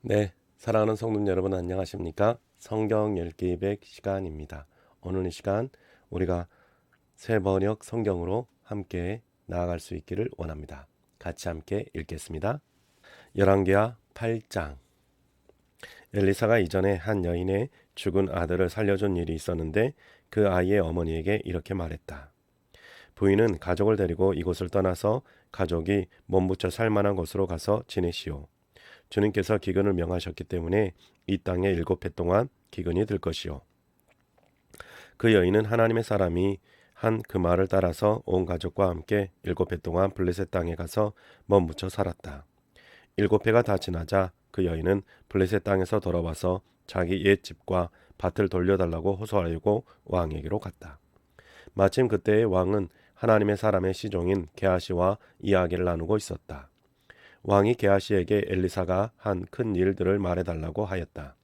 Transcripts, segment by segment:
네, 사랑하는 성도 여러분 안녕하십니까? 성경 읽기 100 시간입니다. 오늘 이 시간 우리가 새 번역 성경으로 함께 나아갈 수 있기를 원합니다. 같이 함께 읽겠습니다. 열왕기하 8장. 엘리사가 이전에 한 여인의 죽은 아들을 살려준 일이 있었는데 그 아이의 어머니에게 이렇게 말했다. 부인은 가족을 데리고 이곳을 떠나서 가족이 몸부쳐 살만한 곳으로 가서 지내시오. 주님께서 기근을 명하셨기 때문에 이 땅에 7해 동안 기근이 들 것이요. 그 여인은 하나님의 사람이 한 그 말을 따라서 온 가족과 함께 7해 동안 블레셋 땅에 가서 머무쳐 살았다. 7해가 다 지나자 그 여인은 블레셋 땅에서 돌아와서 자기 옛 집과 밭을 돌려달라고 호소하려고 왕에게로 갔다. 마침 그때의 왕은 하나님의 사람의 시종인 게하시와 이야기를 나누고 있었다. 왕이 게하시에게 엘리사가 한 큰 일들을 말해달라고 하였다.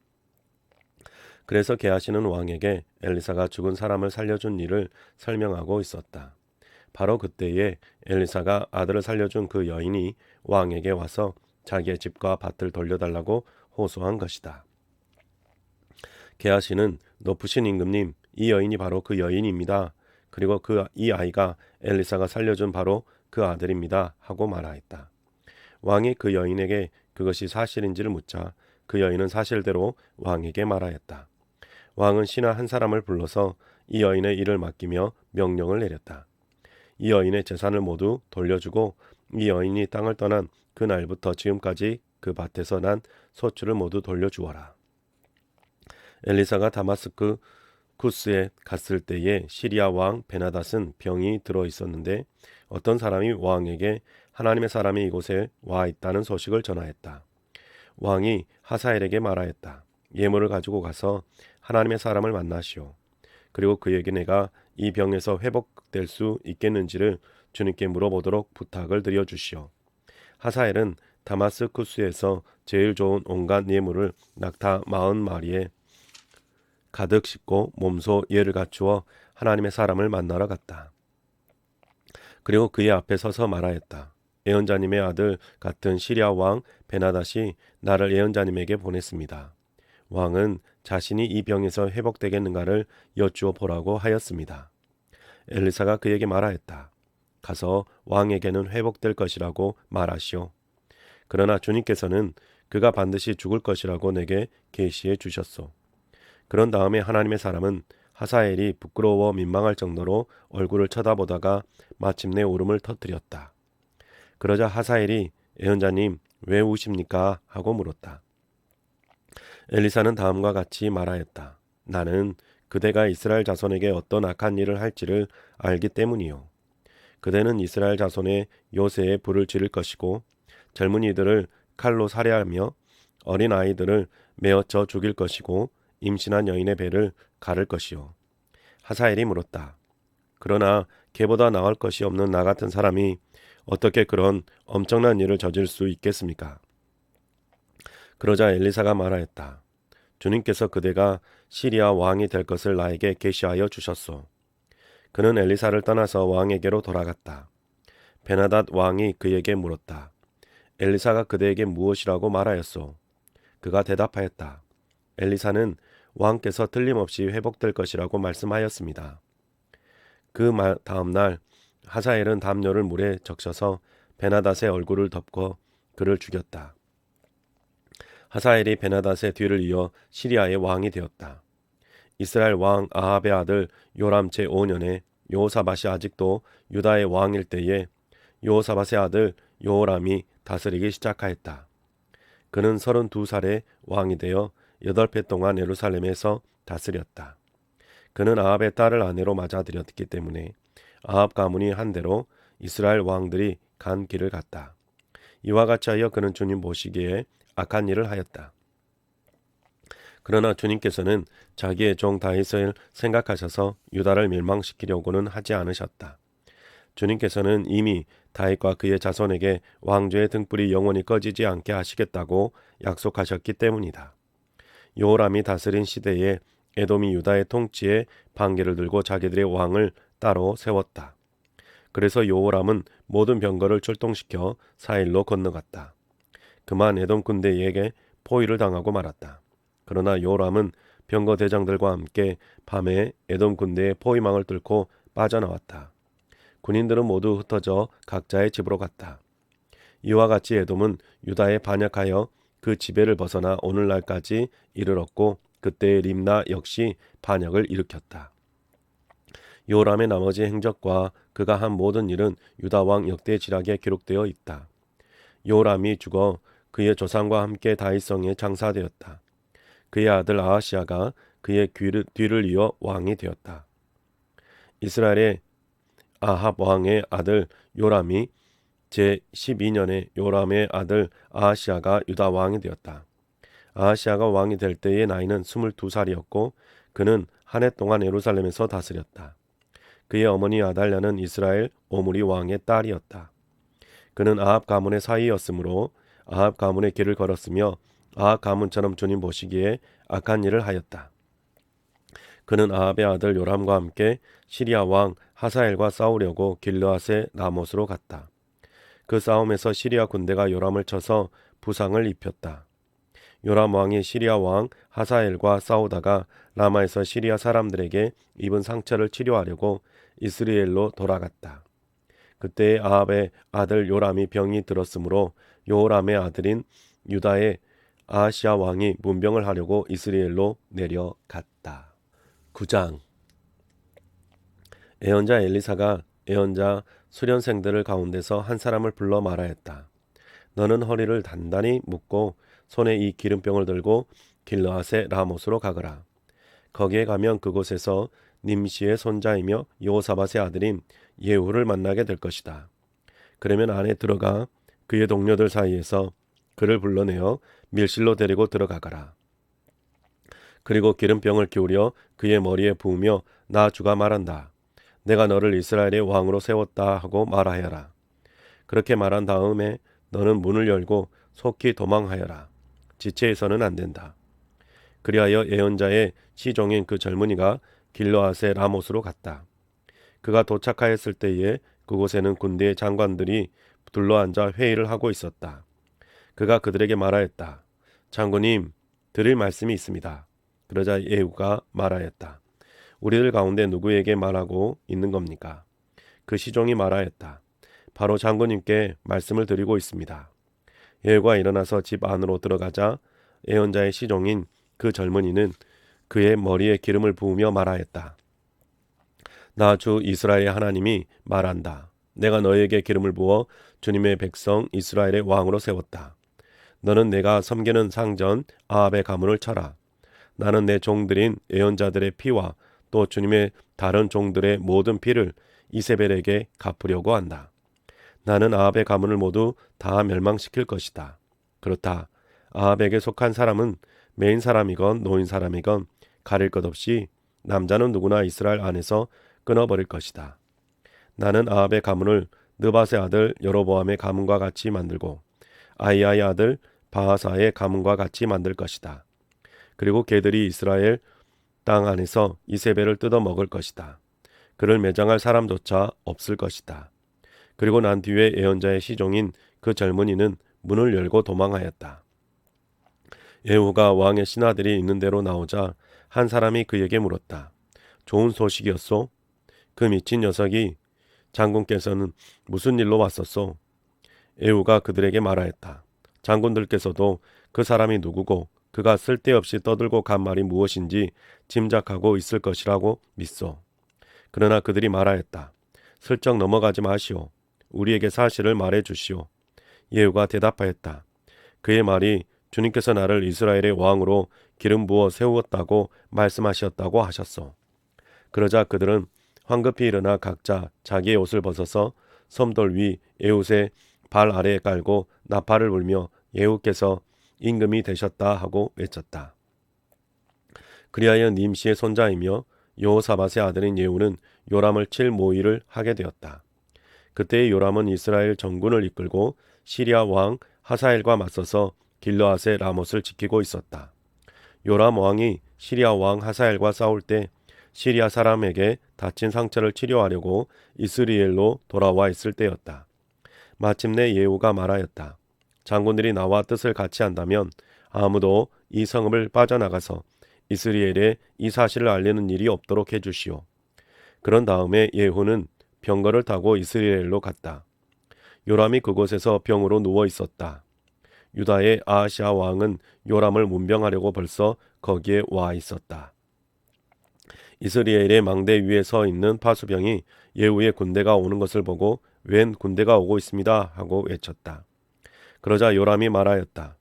그래서 게하시는 왕에게 엘리사가 죽은 사람을 살려준 일을 설명하고 있었다. 바로 그때에 엘리사가 아들을 살려준 그 여인이 왕에게 와서 자기의 집과 밭을 돌려달라고 호소한 것이다. 게하시는 높으신 임금님, 이 여인이 바로 그 여인입니다. 그리고 이 아이가 엘리사가 살려준 바로 그 아들입니다. 하고 말하였다. 왕이 그 여인에게 그것이 사실인지를 묻자 그 여인은 사실대로 왕에게 말하였다. 왕은 신하 한 사람을 불러서 이 여인의 일을 맡기며 명령을 내렸다. 이 여인의 재산을 모두 돌려주고 이 여인이 땅을 떠난 그 날부터 지금까지 그 밭에서 난 소출을 모두 돌려주어라. 엘리사가 다마스크 쿠스에 갔을 때에 시리아 왕 베나닷은 병이 들어 있었는데 어떤 사람이 왕에게 하나님의 사람이 이곳에 와 있다는 소식을 전하였다. 왕이 하사엘에게 말하였다. 예물을 가지고 가서 하나님의 사람을 만나시오. 그리고 그에게 내가 이 병에서 회복될 수 있겠는지를 주님께 물어보도록 부탁을 드려 주시오. 하사엘은 다마스쿠스에서 제일 좋은 온갖 예물을 낙타 40마리에 가득 싣고 몸소 예를 갖추어 하나님의 사람을 만나러 갔다. 그리고 그의 앞에 서서 말하였다. 예언자님의 아들 같은 시리아 왕 베나닷이 나를 예언자님에게 보냈습니다. 왕은 자신이 이 병에서 회복되겠는가를 여쭈어 보라고 하였습니다. 엘리사가 그에게 말하였다. 가서 왕에게는 회복될 것이라고 말하시오. 그러나 주님께서는 그가 반드시 죽을 것이라고 내게 계시해 주셨소. 그런 다음에 하나님의 사람은 하사엘이 부끄러워 민망할 정도로 얼굴을 쳐다보다가 마침내 울음을 터뜨렸다. 그러자 하사엘이 예언자님 왜 우십니까? 하고 물었다. 엘리사는 다음과 같이 말하였다. 나는 그대가 이스라엘 자손에게 어떤 악한 일을 할지를 알기 때문이요. 그대는 이스라엘 자손의 요새에 불을 지를 것이고 젊은이들을 칼로 살해하며 어린 아이들을 메어쳐 죽일 것이고 임신한 여인의 배를 가를 것이요. 하사엘이 물었다. 그러나 걔보다 나을 것이 없는 나 같은 사람이 어떻게 그런 엄청난 일을 저질 수 있겠습니까? 그러자 엘리사가 말하였다. 주님께서 그대가 시리아 왕이 될 것을 나에게 계시하여 주셨소. 그는 엘리사를 떠나서 왕에게로 돌아갔다. 베나닷 왕이 그에게 물었다. 엘리사가 그대에게 무엇이라고 말하였소? 그가 대답하였다. 엘리사는 왕께서 틀림없이 회복될 것이라고 말씀하였습니다. 그 다음 날 하사엘은 담요를 물에 적셔서 베나닷의 얼굴을 덮고 그를 죽였다. 하사엘이 베나닷의 뒤를 이어 시리아의 왕이 되었다. 이스라엘 왕 아합의 아들 요람 제5년에 여호사밧이 아직도 유다의 왕일 때에 여호사밧의 아들 여호람이 다스리기 시작하였다. 그는 32살에 왕이 되어 8해 동안 예루살렘에서 다스렸다. 그는 아합의 딸을 아내로 맞아들였기 때문에 아합 가문이 한 대로 이스라엘 왕들이 간 길을 갔다. 이와 같이 하여 그는 주님 보시기에 악한 일을 하였다. 그러나 주님께서는 자기의 종 다윗을 생각하셔서 유다를 멸망시키려고는 하지 않으셨다. 주님께서는 이미 다윗과 그의 자손에게 왕조의 등불이 영원히 꺼지지 않게 하시겠다고 약속하셨기 때문이다. 여호람이 다스린 시대에 에돔이 유다의 통치에 반기를 들고 자기들의 왕을 따로 세웠다. 그래서 여호람은 모든 병거를 출동시켜 사일로 건너갔다. 그만 에돔 군대에게 포위를 당하고 말았다. 그러나 요람은 병거 대장들과 함께 밤에 에돔 군대의 포위망을 뚫고 빠져나왔다. 군인들은 모두 흩어져 각자의 집으로 갔다. 이와 같이 에돔은 유다에 반역하여 그 지배를 벗어나 오늘날까지 이르렀고 그때의 림나 역시 반역을 일으켰다. 요람의 나머지 행적과 그가 한 모든 일은 유다 왕 역대지략에 기록되어 있다. 요람이 죽어 그의 조상과 함께 다윗성에 장사되었다. 그의 아들 아하시아가 그의 뒤를 이어 왕이 되었다. 이스라엘의 아합 왕의 아들 요람이 제12년에 요람의 아들 아하시아가 유다 왕이 되었다. 아하시아가 왕이 될 때의 나이는 22살이었고 그는 한 해 동안 예루살렘에서 다스렸다. 그의 어머니 아달랴는 이스라엘 오므리 왕의 딸이었다. 그는 아합 가문의 사이였으므로 아합 가문의 길을 걸었으며 아합 가문처럼 주님 보시기에 악한 일을 하였다. 그는 아합의 아들 요람과 함께 시리아 왕 하사엘과 싸우려고 길르앗의 라못으로 갔다. 그 싸움에서 시리아 군대가 요람을 쳐서 부상을 입혔다. 요람 왕이 시리아 왕 하사엘과 싸우다가 라마에서 시리아 사람들에게 입은 상처를 치료하려고 이스라엘로 돌아갔다. 그때 아합의 아들 요람이 병이 들었으므로 요람의 아들인 유다의 아하시아 왕이 문병을 하려고 이스라엘로 내려갔다. 9장. 예언자 엘리사가 예언자 수련생들을 가운데서 한 사람을 불러 말하였다. 너는 허리를 단단히 묶고 손에 이 기름병을 들고 길르앗의 라못으로 가거라. 거기에 가면 그곳에서 님시의 손자이며 여호사밧의 아들인 예후를 만나게 될 것이다. 그러면 안에 들어가 그의 동료들 사이에서 그를 불러내어 밀실로 데리고 들어가거라. 그리고 기름병을 기울여 그의 머리에 부으며 나 주가 말한다. 내가 너를 이스라엘의 왕으로 세웠다 하고 말하여라. 그렇게 말한 다음에 너는 문을 열고 속히 도망하여라. 지체해서는 안 된다. 그리하여 예언자의 시종인 그 젊은이가 길르앗의 라못으로 갔다. 그가 도착하였을 때에 그곳에는 군대의 장관들이 둘러앉아 회의를 하고 있었다. 그가 그들에게 말하였다. 장군님, 드릴 말씀이 있습니다. 그러자 예후가 말하였다. 우리들 가운데 누구에게 말하고 있는 겁니까? 그 시종이 말하였다. 바로 장군님께 말씀을 드리고 있습니다. 예후가 일어나서 집 안으로 들어가자 예언자의 시종인 그 젊은이는 그의 머리에 기름을 부으며 말하였다. 나 주 이스라엘의 하나님이 말한다. 내가 너에게 기름을 부어 주님의 백성 이스라엘의 왕으로 세웠다. 너는 내가 섬기는 상전 아합의 가문을 쳐라. 나는 내 종들인 예언자들의 피와 또 주님의 다른 종들의 모든 피를 이세벨에게 갚으려고 한다. 나는 아합의 가문을 모두 다 멸망시킬 것이다. 그렇다. 아합에게 속한 사람은 메인 사람이건 노인 사람이건 가릴 것 없이 남자는 누구나 이스라엘 안에서 끊어버릴 것이다. 나는 아합의 가문을 느밧의 아들 여로보암의 가문과 같이 만들고 아히야의 아들 바하사의 가문과 같이 만들 것이다. 그리고 걔들이 이스라엘 땅 안에서 이세벨을 뜯어먹을 것이다. 그를 매장할 사람조차 없을 것이다. 그리고 난 뒤에 예언자의 시종인 그 젊은이는 문을 열고 도망하였다. 예후가 왕의 신하들이 있는 데로 나오자 한 사람이 그에게 물었다. 좋은 소식이었소? 그 미친 녀석이 장군께서는 무슨 일로 왔었소? 예후가 그들에게 말하였다. 장군들께서도 그 사람이 누구고 그가 쓸데없이 떠들고 간 말이 무엇인지 짐작하고 있을 것이라고 믿소. 그러나 그들이 말하였다. 슬쩍 넘어가지 마시오. 우리에게 사실을 말해 주시오. 예후가 대답하였다. 그의 말이 주님께서 나를 이스라엘의 왕으로 기름 부어 세우었다고 말씀하셨다고 하셨소. 그러자 그들은 황급히 일어나 각자 자기의 옷을 벗어서 섬돌 위 에훗의 발 아래에 깔고 나팔을 불며 예후께서 임금이 되셨다 하고 외쳤다. 그리하여 님시의 손자이며 여호사밧의 아들인 예후는 요람을 칠 모의를 하게 되었다. 그때의 요람은 이스라엘 전군을 이끌고 시리아 왕 하사엘과 맞서서 길르앗의 라못을 지키고 있었다. 요람 왕이 시리아 왕 하사엘과 싸울 때 시리아 사람에게 다친 상처를 치료하려고 이스라엘로 돌아와 있을 때였다. 마침내 예후가 말하였다. 장군들이 나와 뜻을 같이 한다면 아무도 이 성읍을 빠져나가서 이스라엘에 이 사실을 알리는 일이 없도록 해주시오. 그런 다음에 예후는 병거를 타고 이스라엘로 갔다. 요람이 그곳에서 병으로 누워 있었다. 유다의 아하시아 왕은 요람을 문병하려고 벌써 거기에 와 있었다. 이스라엘의 망대 위에 서 있는 파수병이 예후의 군대가 오는 것을 보고 웬 군대가 오고 있습니다 하고 외쳤다. 그러자 요람이 말하였다.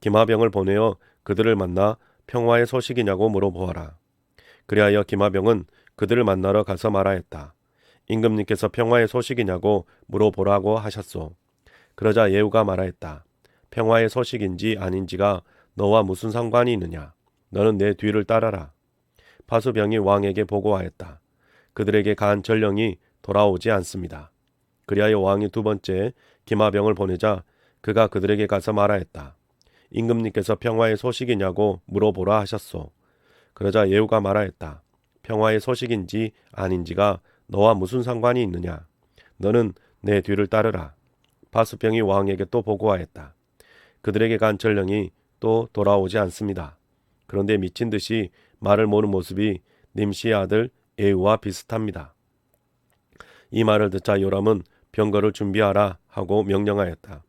기마병을 보내어 그들을 만나 평화의 소식이냐고 물어보아라. 그리하여 기마병은 그들을 만나러 가서 말하였다. 임금님께서 평화의 소식이냐고 물어보라고 하셨소. 그러자 예후가 말하였다. 평화의 소식인지 아닌지가 너와 무슨 상관이 있느냐. 너는 내 뒤를 따라라. 파수병이 왕에게 보고하였다. 그들에게 간 전령이 돌아오지 않습니다. 그리하여 왕이 두 번째 기마병을 보내자 그가 그들에게 가서 말하였다. 임금님께서 평화의 소식이냐고 물어보라 하셨소. 그러자 예후가 말하였다. 평화의 소식인지 아닌지가 너와 무슨 상관이 있느냐. 너는 내 뒤를 따르라. 파수병이 왕에게 또 보고하였다. 그들에게 간 전령이 또 돌아오지 않습니다. 그런데 미친 듯이 말을 모는 모습이 님시의 아들 예후와 비슷합니다. 이 말을 듣자 요람은 병거를 준비하라 하고 명령하였다.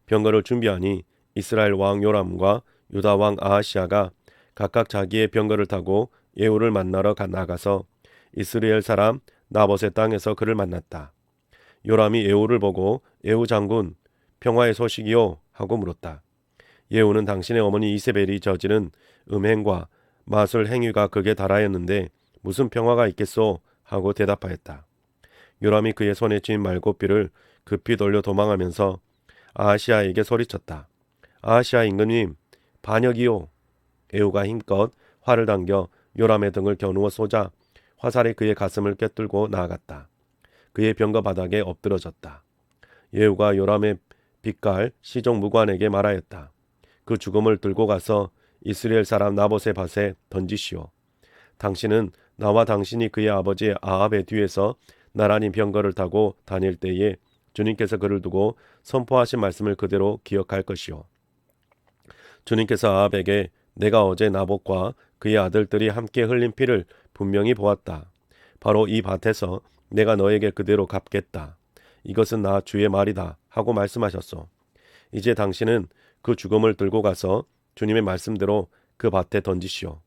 병거를 준비하니 이스라엘 왕 요람과 유다 왕 아하시아가 각각 자기의 병거를 타고 예후를 만나러 나가서 이스라엘 사람 나봇의 땅에서 그를 만났다. 요람이 예후를 보고 예후 장군 평화의 소식이요 하고 물었다. 예후는 당신의 어머니 이세벨이 저지른 음행과 마술 행위가 극에 달하였는데 무슨 평화가 있겠소 하고 대답하였다. 요람이 그의 손에 쥔 말고삐를 급히 돌려 도망하면서 아하시아에게 소리쳤다. 아하시아 임금님 반역이요. 예후가 힘껏 활을 당겨 요람의 등을 겨누어 쏘자 화살이 그의 가슴을 꿰뚫고 나아갔다. 그의 병거 바닥에 엎드러졌다. 예후가 요람의 빛깔 시종 무관에게 말하였다. 그 죽음을 들고 가서 이스라엘 사람 나봇의 밭에 던지시오. 당신은 나와 당신이 그의 아버지 아합의 뒤에서 나란히 병거를 타고 다닐 때에 주님께서 그를 두고 선포하신 말씀을 그대로 기억할 것이오. 주님께서 아합에게 내가 어제 나봇과 그의 아들들이 함께 흘린 피를 분명히 보았다. 바로 이 밭에서 내가 너에게 그대로 갚겠다. 이것은 나 주의 말이다 하고 말씀하셨소. 이제 당신은 그 죽음을 들고 가서 주님의 말씀대로 그 밭에 던지시오.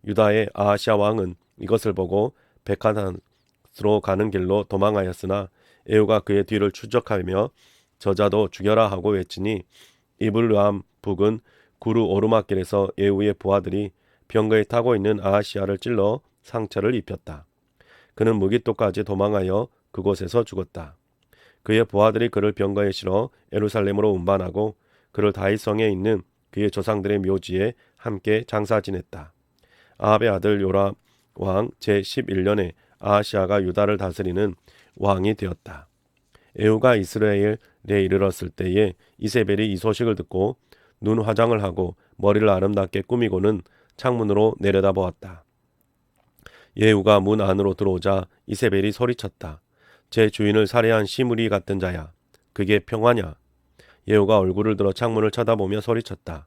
유다의 아하시아 왕은 이것을 보고 백하단으로 가는 길로 도망하였으나 예후가 그의 뒤를 추적하며 저자도 죽여라 하고 외치니 이블르암 북은 구루 오르막길에서 예후의 부하들이 병거에 타고 있는 아하시아를 찔러 상처를 입혔다. 그는 무기토까지 도망하여 그곳에서 죽었다. 그의 부하들이 그를 병거에 실어 예루살렘으로 운반하고 그를 다윗성에 있는 그의 조상들의 묘지에 함께 장사 지냈다. 아합의 아들 요람 왕 제11년에 아하시아가 유다를 다스리는 왕이 되었다. 예후가 이스라엘에 이르렀을 때에 이세벨이 이 소식을 듣고 눈 화장을 하고 머리를 아름답게 꾸미고는 창문으로 내려다보았다. 예후가 문 안으로 들어오자 이세벨이 소리쳤다. 제 주인을 살해한 시므리 같은 자야. 그게 평화냐? 예후가 얼굴을 들어 창문을 쳐다보며 소리쳤다.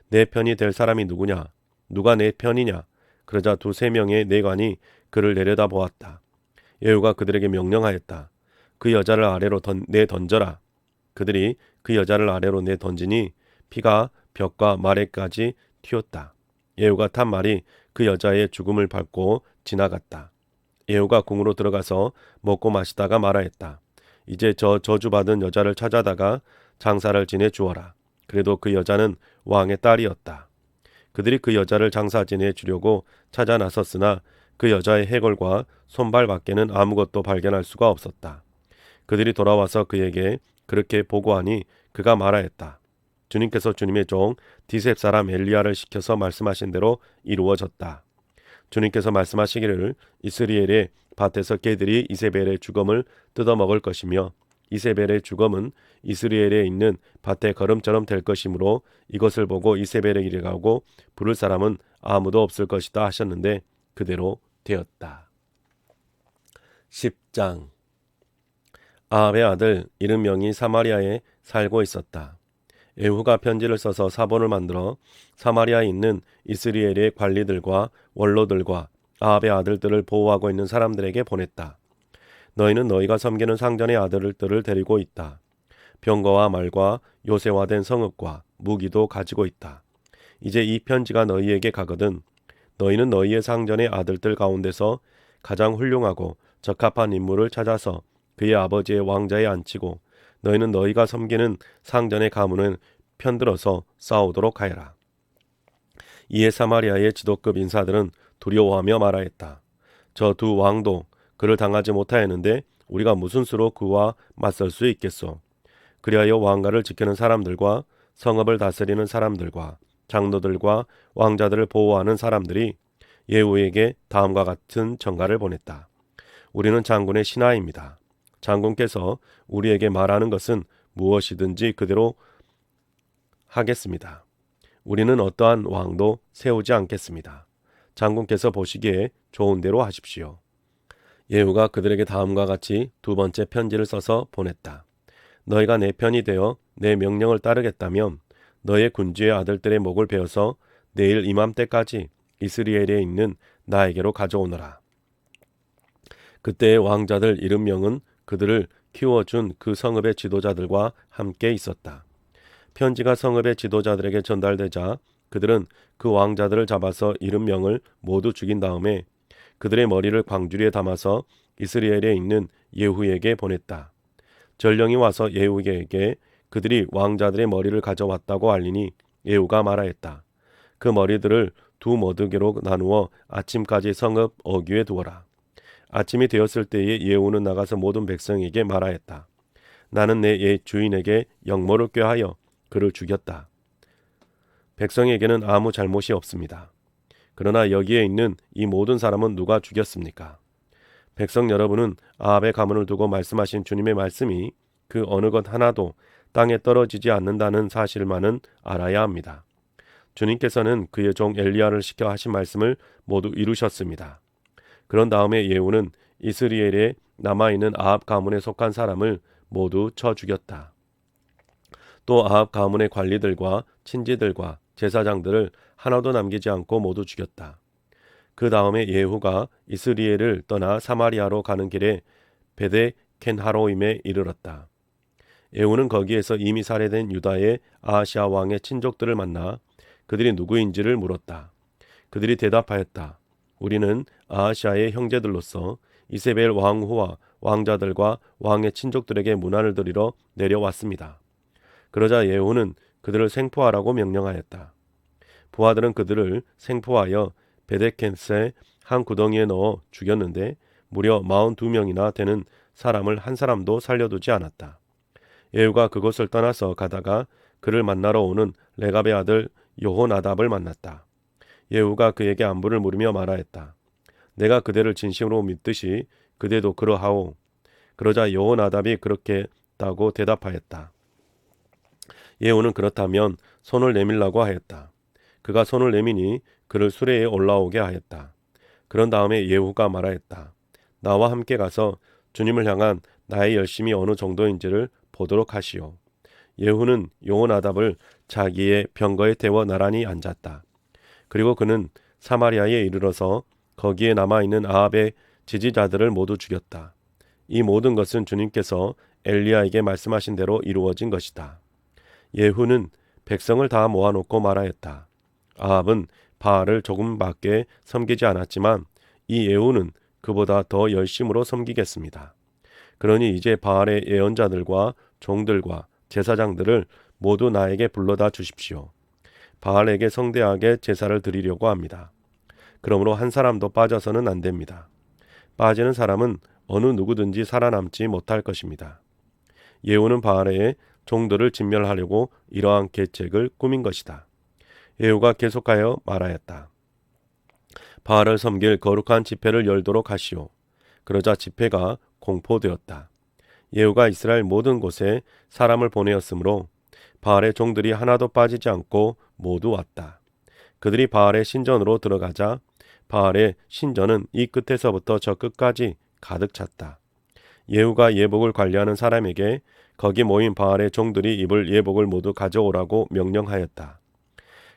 내 편이 될 사람이 누구냐? 누가 내 편이냐? 그러자 두세 명의 내관이 그를 내려다보았다. 예후가 그들에게 명령하였다. 그 여자를 아래로 내던져라. 그들이 그 여자를 아래로 내던지니 피가 벽과 마레까지 튀었다. 예후가 탄 말이 그 여자의 죽음을 밟고 지나갔다. 예후가 궁으로 들어가서 먹고 마시다가 말하였다. 이제 저 저주받은 여자를 찾아다가 장사를 지내 주어라. 그래도 그 여자는 왕의 딸이었다. 그들이 그 여자를 장사 지내 주려고 찾아 나섰으나 그 여자의 해골과 손발 밖에는 아무것도 발견할 수가 없었다. 그들이 돌아와서 그에게 그렇게 보고하니 그가 말하였다. 주님께서 주님의 종 디셉 사람 엘리야를 시켜서 말씀하신 대로 이루어졌다. 주님께서 말씀하시기를 이스라엘의 밭에서 개들이 이세벨의 죽음을 뜯어먹을 것이며 이세벨의 죽음은 이스라엘에 있는 밭의 걸음처럼 될 것이므로 이것을 보고 이세벨에게 가고 부를 사람은 아무도 없을 것이다 하셨는데 그대로 되었다. 10장 아합의 아들 이른 명이 사마리아에 살고 있었다. 예후가 편지를 써서 사본을 만들어 사마리아에 있는 이스라엘의 관리들과 원로들과 아합의 아들들을 보호하고 있는 사람들에게 보냈다. 너희는 너희가 섬기는 상전의 아들들을 데리고 있다. 병거와 말과 요새화된 성읍과 무기도 가지고 있다. 이제 이 편지가 너희에게 가거든 너희는 너희의 상전의 아들들 가운데서 가장 훌륭하고 적합한 인물을 찾아서 그의 아버지의 왕자에 앉히고 너희는 너희가 섬기는 상전의 가문을 편들어서 싸우도록 하여라. 이에 사마리아의 지도급 인사들은 두려워하며 말하였다. 저 두 왕도 그를 당하지 못하였는데 우리가 무슨 수로 그와 맞설 수 있겠소. 그리하여 왕가를 지키는 사람들과 성읍을 다스리는 사람들과 장로들과 왕자들을 보호하는 사람들이 예후에게 다음과 같은 전가를 보냈다. 우리는 장군의 신하입니다. 장군께서 우리에게 말하는 것은 무엇이든지 그대로 하겠습니다. 우리는 어떠한 왕도 세우지 않겠습니다. 장군께서 보시기에 좋은 대로 하십시오. 예후가 그들에게 다음과 같이 두 번째 편지를 써서 보냈다. 너희가 내 편이 되어 내 명령을 따르겠다면 너의 군주의 아들들의 목을 베어서 내일 이맘때까지 이스라엘에 있는 나에게로 가져오너라. 그때의 왕자들 70명은 그들을 키워준 그 성읍의 지도자들과 함께 있었다. 편지가 성읍의 지도자들에게 전달되자 그들은 그 왕자들을 잡아서 70명을 모두 죽인 다음에 그들의 머리를 광주리에 담아서 이스라엘에 있는 예후에게 보냈다. 전령이 와서 예후에게 그들이 왕자들의 머리를 가져왔다고 알리니 예후가 말하였다. 그 머리들을 두 머드개로 나누어 아침까지 성읍 어귀에 두어라. 아침이 되었을 때에 예후는 나가서 모든 백성에게 말하였다. 나는 내 옛 주인에게 역모를 꾀하여 그를 죽였다. 백성에게는 아무 잘못이 없습니다. 그러나 여기에 있는 이 모든 사람은 누가 죽였습니까? 백성 여러분은 아합의 가문을 두고 말씀하신 주님의 말씀이 그 어느 것 하나도 땅에 떨어지지 않는다는 사실만은 알아야 합니다. 주님께서는 그의 종 엘리야를 시켜 하신 말씀을 모두 이루셨습니다. 그런 다음에 예후는 이스라엘에 남아있는 아합 가문에 속한 사람을 모두 쳐 죽였다. 또 아합 가문의 관리들과 친지들과 제사장들을 하나도 남기지 않고 모두 죽였다. 그 다음에 예후가 이스라엘을 떠나 사마리아로 가는 길에 베데 켄하로임에 이르렀다. 예후는 거기에서 이미 살해된 유다의 아하시아 왕의 친족들을 만나 그들이 누구인지를 물었다. 그들이 대답하였다. 우리는 아하시아의 형제들로서 이세벨 왕후와 왕자들과 왕의 친족들에게 문안을 드리러 내려왔습니다. 그러자 예후는 그들을 생포하라고 명령하였다. 부하들은 그들을 생포하여 베데켄스의 한 구덩이에 넣어 죽였는데 무려 42명이나 되는 사람을 한 사람도 살려두지 않았다. 예후가 그곳을 떠나서 가다가 그를 만나러 오는 레갑의 아들 여호나답을 만났다. 예후가 그에게 안부를 물으며 말하였다. 내가 그대를 진심으로 믿듯이 그대도 그러하오. 그러자 여호나답이 그렇게 했다고 대답하였다. 예후는 그렇다면 손을 내밀라고 하였다. 그가 손을 내미니 그를 수레에 올라오게 하였다. 그런 다음에 예후가 말하였다. 나와 함께 가서 주님을 향한 나의 열심이 어느 정도인지를 보도록 하시오. 예후는 여호나답을 자기의 병거에 태워 나란히 앉았다. 그리고 그는 사마리아에 이르러서 거기에 남아있는 아합의 지지자들을 모두 죽였다. 이 모든 것은 주님께서 엘리야에게 말씀하신 대로 이루어진 것이다. 예후는 백성을 다 모아놓고 말하였다. 아합은 바알을 조금밖에 섬기지 않았지만 이 예후는 그보다 더 열심으로 섬기겠습니다. 그러니 이제 바알의 예언자들과 종들과 제사장들을 모두 나에게 불러다 주십시오. 바알에게 성대하게 제사를 드리려고 합니다. 그러므로 한 사람도 빠져서는 안 됩니다. 빠지는 사람은 어느 누구든지 살아남지 못할 것입니다. 예후는 바알의 종들을 진멸하려고 이러한 계책을 꾸민 것이다. 예후가 계속하여 말하였다. 바알을 섬길 거룩한 집회를 열도록 하시오. 그러자 집회가 공포되었다. 예후가 이스라엘 모든 곳에 사람을 보내었으므로 바알의 종들이 하나도 빠지지 않고 모두 왔다. 그들이 바알의 신전으로 들어가자 바알의 신전은 이 끝에서부터 저 끝까지 가득 찼다. 예후가 예복을 관리하는 사람에게 거기 모인 바알의 종들이 입을 예복을 모두 가져오라고 명령하였다.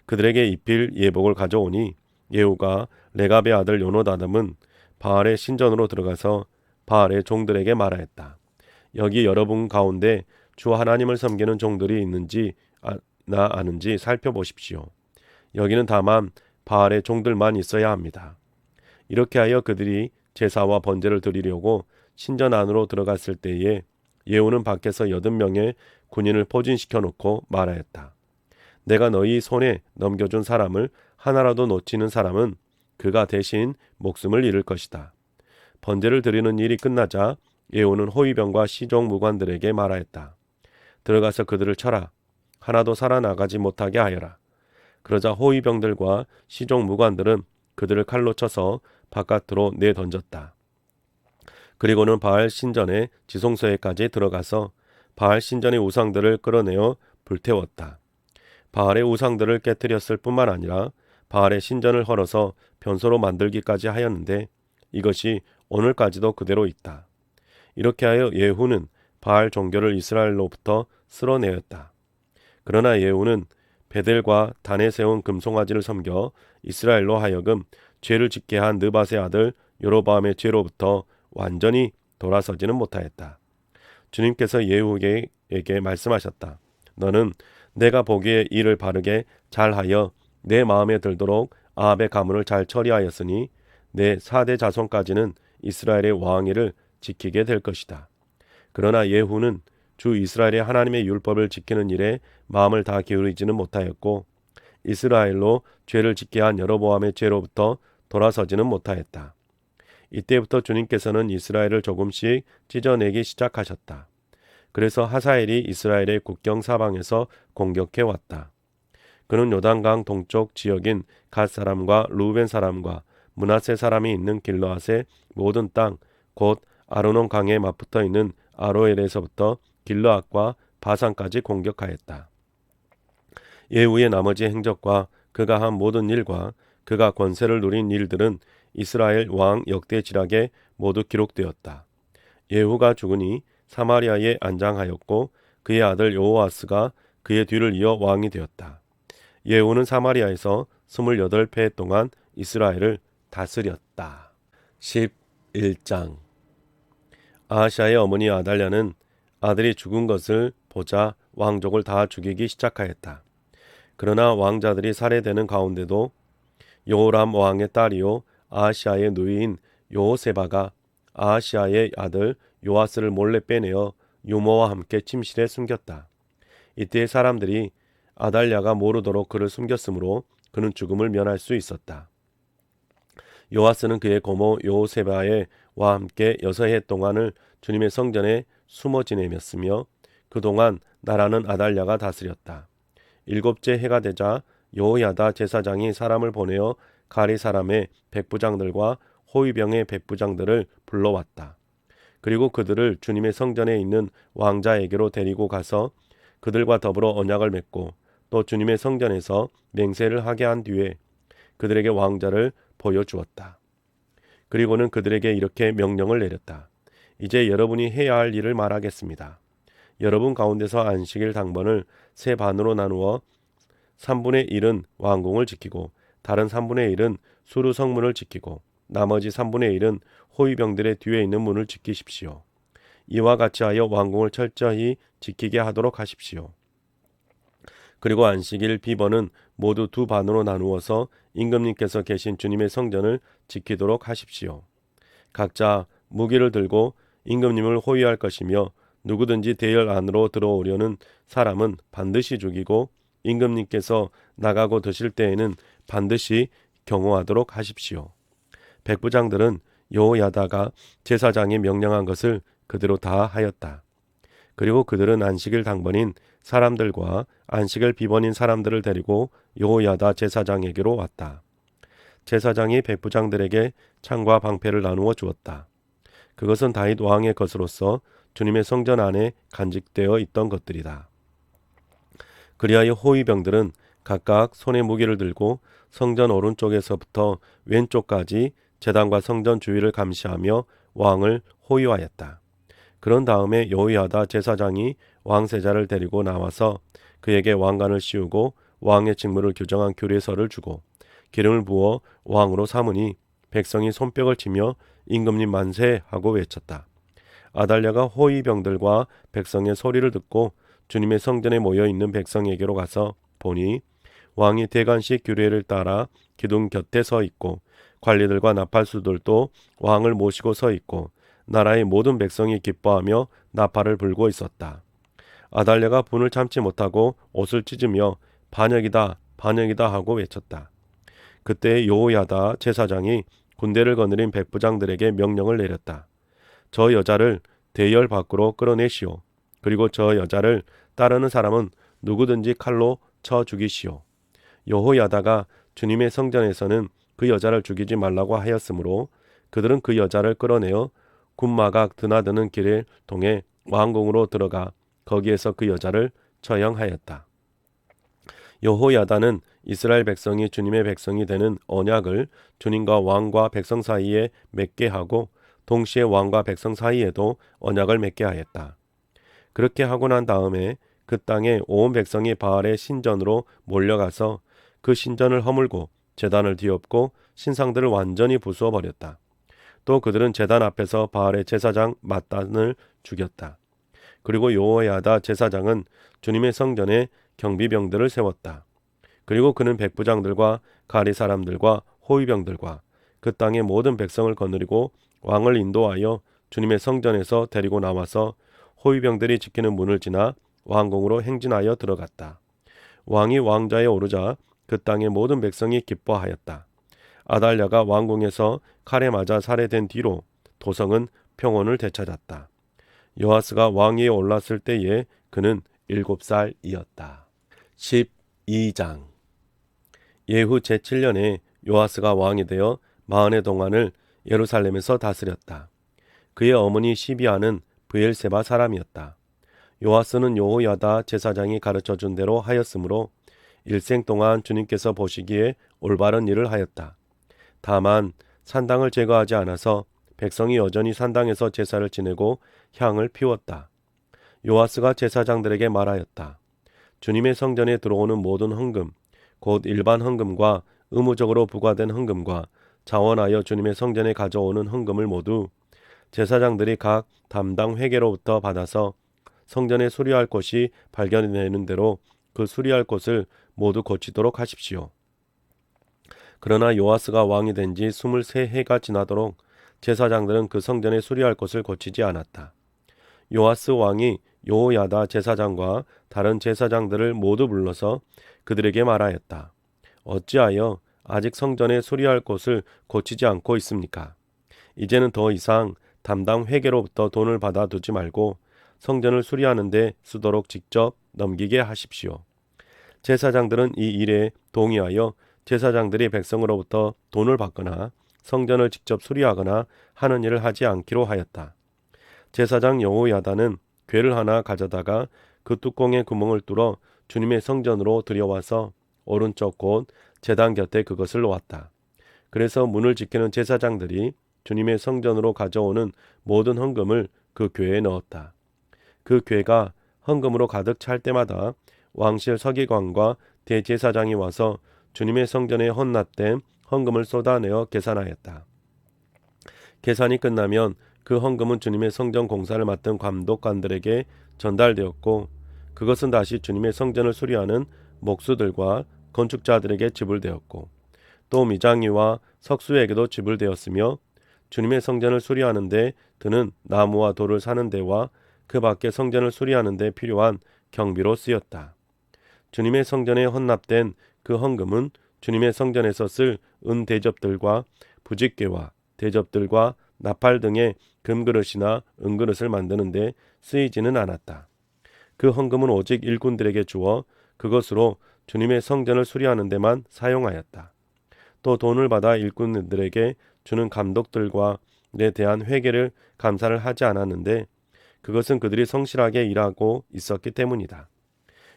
그들에게 입힐 예복을 가져오니 예후가 레갑의 아들 요노다담은 바알의 신전으로 들어가서 바알의 종들에게 말하였다. 여기 여러분 가운데 주 하나님을 섬기는 종들이 있는지 나 아는지 살펴보십시오. 여기는 다만 바알의 종들만 있어야 합니다. 이렇게 하여 그들이 제사와 번제를 드리려고 신전 안으로 들어갔을 때에 예후는 밖에서 80명의 군인을 포진시켜 놓고 말하였다. 내가 너희 손에 넘겨준 사람을 하나라도 놓치는 사람은 그가 대신 목숨을 잃을 것이다. 번제를 드리는 일이 끝나자 예후는 호위병과 시종 무관들에게 말하였다. 들어가서 그들을 쳐라. 하나도 살아나가지 못하게 하여라. 그러자 호위병들과 시종 무관들은 그들을 칼로 쳐서 바깥으로 내던졌다. 그리고는 바알 신전의 지성소에까지 들어가서 바알 신전의 우상들을 끌어내어 불태웠다. 바알의 우상들을 깨뜨렸을 뿐만 아니라 바알의 신전을 헐어서 변소로 만들기까지 하였는데 이것이 오늘까지도 그대로 있다. 이렇게 하여 예후는 바알 종교를 이스라엘로부터 쓸어내었다. 그러나 예후는 베델과 단에 세운 금송아지를 섬겨 이스라엘로 하여금 죄를 짓게 한 느밧의 아들 여로보암의 죄로부터 완전히 돌아서지는 못하였다. 주님께서 예후에게 말씀하셨다. 너는 내가 보기에 일을 바르게 잘하여 내 마음에 들도록 아합의 가문을 잘 처리하였으니 내 4대 자손까지는 이스라엘의 왕위를 지키게 될 것이다. 그러나 예후는 주 이스라엘의 하나님의 율법을 지키는 일에 마음을 다 기울이지는 못하였고 이스라엘로 죄를 짓게 한 여로보암의 죄로부터 돌아서지는 못하였다. 이때부터 주님께서는 이스라엘을 조금씩 찢어내기 시작하셨다. 그래서 하사엘이 이스라엘의 국경 사방에서 공격해 왔다. 그는 요단강 동쪽 지역인 갓 사람과 루벤 사람과 므낫세 사람이 있는 길르앗의 모든 땅, 곧 아르논 강에 맞붙어 있는 아로엘에서부터 길르앗과 바산까지 공격하였다. 예후의 나머지 행적과 그가 한 모든 일과 그가 권세를 누린 일들은 이스라엘 왕 역대지락에 모두 기록되었다. 예후가 죽으니 사마리아에 안장하였고 그의 아들 여호아스가 그의 뒤를 이어 왕이 되었다. 예후는 사마리아에서 28회 동안 이스라엘을 다스렸다. 11장. 아하시아의 어머니 아달랴는 아들이 죽은 것을 보자 왕족을 다 죽이기 시작하였다. 그러나 왕자들이 살해되는 가운데도 여호람 왕의 딸이요 아하시아의 누이인 여호세바가 아하시아의 아들 요아스를 몰래 빼내어 유모와 함께 침실에 숨겼다. 이때 사람들이 아달랴가 모르도록 그를 숨겼으므로 그는 죽음을 면할 수 있었다. 요아스는 그의 고모 여호세바와 함께 6해 동안을 주님의 성전에 숨어 지내며 그동안 나라는 아달랴가 다스렸다. 7째 해가 되자 여호야다 제사장이 사람을 보내어 가리 사람의 백부장들과 호위병의 백부장들을 불러왔다. 그리고 그들을 주님의 성전에 있는 왕자에게로 데리고 가서 그들과 더불어 언약을 맺고 또 주님의 성전에서 맹세를 하게 한 뒤에 그들에게 왕자를 보여주었다. 그리고는 그들에게 이렇게 명령을 내렸다. 이제 여러분이 해야 할 일을 말하겠습니다. 여러분 가운데서 안식일 당번을 세 반으로 나누어 3분의 1은 왕궁을 지키고 다른 3분의 1은 수르 성문을 지키고 나머지 3분의 1은 호위병들의 뒤에 있는 문을 지키십시오. 이와 같이 하여 왕궁을 철저히 지키게 하도록 하십시오. 그리고 안식일 비번은 모두 2반으로 나누어서 임금님께서 계신 주님의 성전을 지키도록 하십시오. 각자 무기를 들고 임금님을 호위할 것이며 누구든지 대열 안으로 들어오려는 사람은 반드시 죽이고 임금님께서 나가고 드실 때에는 반드시 경호하도록 하십시오. 백부장들은 여호야다가 제사장이 명령한 것을 그대로 다 하였다. 그리고 그들은 안식일 당번인 사람들과 안식일 비번인 사람들을 데리고 여호야다 제사장에게로 왔다. 제사장이 백부장들에게 창과 방패를 나누어 주었다. 그것은 다윗 왕의 것으로서 주님의 성전 안에 간직되어 있던 것들이다. 그리하여 호위병들은 각각 손에 무기를 들고 성전 오른쪽에서부터 왼쪽까지 제단과 성전 주위를 감시하며 왕을 호위하였다. 그런 다음에 여호야다 제사장이 왕세자를 데리고 나와서 그에게 왕관을 씌우고 왕의 직무를 규정한 규례서를 주고 기름을 부어 왕으로 삼으니 백성이 손뼉을 치며 임금님 만세 하고 외쳤다. 아달랴가 호위병들과 백성의 소리를 듣고 주님의 성전에 모여 있는 백성에게로 가서 보니 왕이 대관식 규례를 따라 기둥 곁에 서 있고 관리들과 나팔수들도 왕을 모시고 서 있고 나라의 모든 백성이 기뻐하며 나팔을 불고 있었다. 아달랴가 분을 참지 못하고 옷을 찢으며 반역이다 반역이다 하고 외쳤다. 그때 여호야다 제사장이 군대를 거느린 백부장들에게 명령을 내렸다. 저 여자를 대열 밖으로 끌어내시오. 그리고 저 여자를 따르는 사람은 누구든지 칼로 쳐 죽이시오. 여호야다가 주님의 성전에서는 그 여자를 죽이지 말라고 하였으므로 그들은 그 여자를 끌어내어 군마각 드나드는 길을 통해 왕궁으로 들어가 거기에서 그 여자를 처형하였다. 여호야다는 이스라엘 백성이 주님의 백성이 되는 언약을 주님과 왕과 백성 사이에 맺게 하고 동시에 왕과 백성 사이에도 언약을 맺게 하였다. 그렇게 하고 난 다음에 그 땅에 온 백성이 바알의 신전으로 몰려가서 그 신전을 허물고 제단을 뒤엎고 신상들을 완전히 부수어 버렸다. 또 그들은 제단 앞에서 바알의 제사장 mat단을 죽였다. 그리고 여호야다 제사장은 주님의 성전에 경비병들을 세웠다. 그리고 그는 백부장들과 가리 사람들과 호위병들과 그 땅의 모든 백성을 거느리고 왕을 인도하여 주님의 성전에서 데리고 나와서 호위병들이 지키는 문을 지나 왕궁으로 행진하여 들어갔다. 왕이 왕좌에 오르자 그 땅의 모든 백성이 기뻐하였다. 아달랴가 왕궁에서 칼에 맞아 살해된 뒤로 도성은 평온을 되찾았다. 요아스가 왕위에 올랐을 때에 그는 7살이었다. 12장. 예후 제7년에 요아스가 왕이 되어 40의 동안을 예루살렘에서 다스렸다. 그의 어머니 시비아는 브엘세바 사람이었다. 요아스는 여호야다 제사장이 가르쳐준 대로 하였으므로 일생 동안 주님께서 보시기에 올바른 일을 하였다. 다만 산당을 제거하지 않아서 백성이 여전히 산당에서 제사를 지내고 향을 피웠다. 요아스가 제사장들에게 말하였다. 주님의 성전에 들어오는 모든 헌금, 곧 일반 헌금과 의무적으로 부과된 헌금과 자원하여 주님의 성전에 가져오는 헌금을 모두 제사장들이 각 담당 회계로부터 받아서 성전에 수리할 곳이 발견되는 대로 그 수리할 곳을 모두 고치도록 하십시오. 그러나 요아스가 왕이 된 지 23해가 지나도록 제사장들은 그 성전에 수리할 곳을 고치지 않았다. 요아스 왕이 여호야다 제사장과 다른 제사장들을 모두 불러서 그들에게 말하였다. 어찌하여 아직 성전에 수리할 곳을 고치지 않고 있습니까? 이제는 더 이상 담당 회계로부터 돈을 받아 두지 말고 성전을 수리하는 데 쓰도록 직접 넘기게 하십시오. 제사장들은 이 일에 동의하여 제사장들이 백성으로부터 돈을 받거나 성전을 직접 수리하거나 하는 일을 하지 않기로 하였다. 제사장 여호야다는 궤를 하나 가져다가 그 뚜껑에 구멍을 뚫어 주님의 성전으로 들여와서 오른쪽 곧 제단 곁에 그것을 놓았다. 그래서 문을 지키는 제사장들이 주님의 성전으로 가져오는 모든 헌금을 그 궤에 넣었다. 그 궤가 헌금으로 가득 찰 때마다 왕실 서기관과 대제사장이 와서 주님의 성전에 헌납된 헌금을 쏟아내어 계산하였다. 계산이 끝나면 그 헌금은 주님의 성전 공사를 맡은 감독관들에게 전달되었고 그것은 다시 주님의 성전을 수리하는 목수들과 건축자들에게 지불되었고 또 미장이와 석수에게도 지불되었으며 주님의 성전을 수리하는 데 드는 나무와 돌을 사는 데와 그 밖에 성전을 수리하는 데 필요한 경비로 쓰였다. 주님의 성전에 헌납된 그 헌금은 주님의 성전에서 쓸 은 대접들과 부직개와 대접들과 나팔 등의 금그릇이나 은그릇을 만드는 데 쓰이지는 않았다. 그 헌금은 오직 일꾼들에게 주어 그것으로 주님의 성전을 수리하는 데만 사용하였다. 또 돈을 받아 일꾼들에게 주는 감독들과에 대한 회계를 감사를 하지 않았는데 그것은 그들이 성실하게 일하고 있었기 때문이다.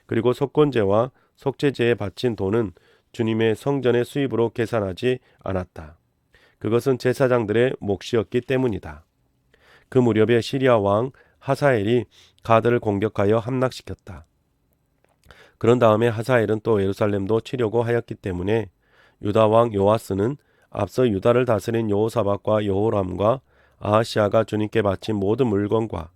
그리고 속건제와 속죄제에 바친 돈은 주님의 성전의 수입으로 계산하지 않았다. 그것은 제사장들의 몫이었기 때문이다. 그 무렵에 시리아 왕 하사엘이 가드를 공격하여 함락시켰다. 그런 다음에 하사엘은 또 예루살렘도 치려고 하였기 때문에 유다 왕 요아스는 앞서 유다를 다스린 여호사밧과 여호람과 아하시아가 주님께 바친 모든 물건과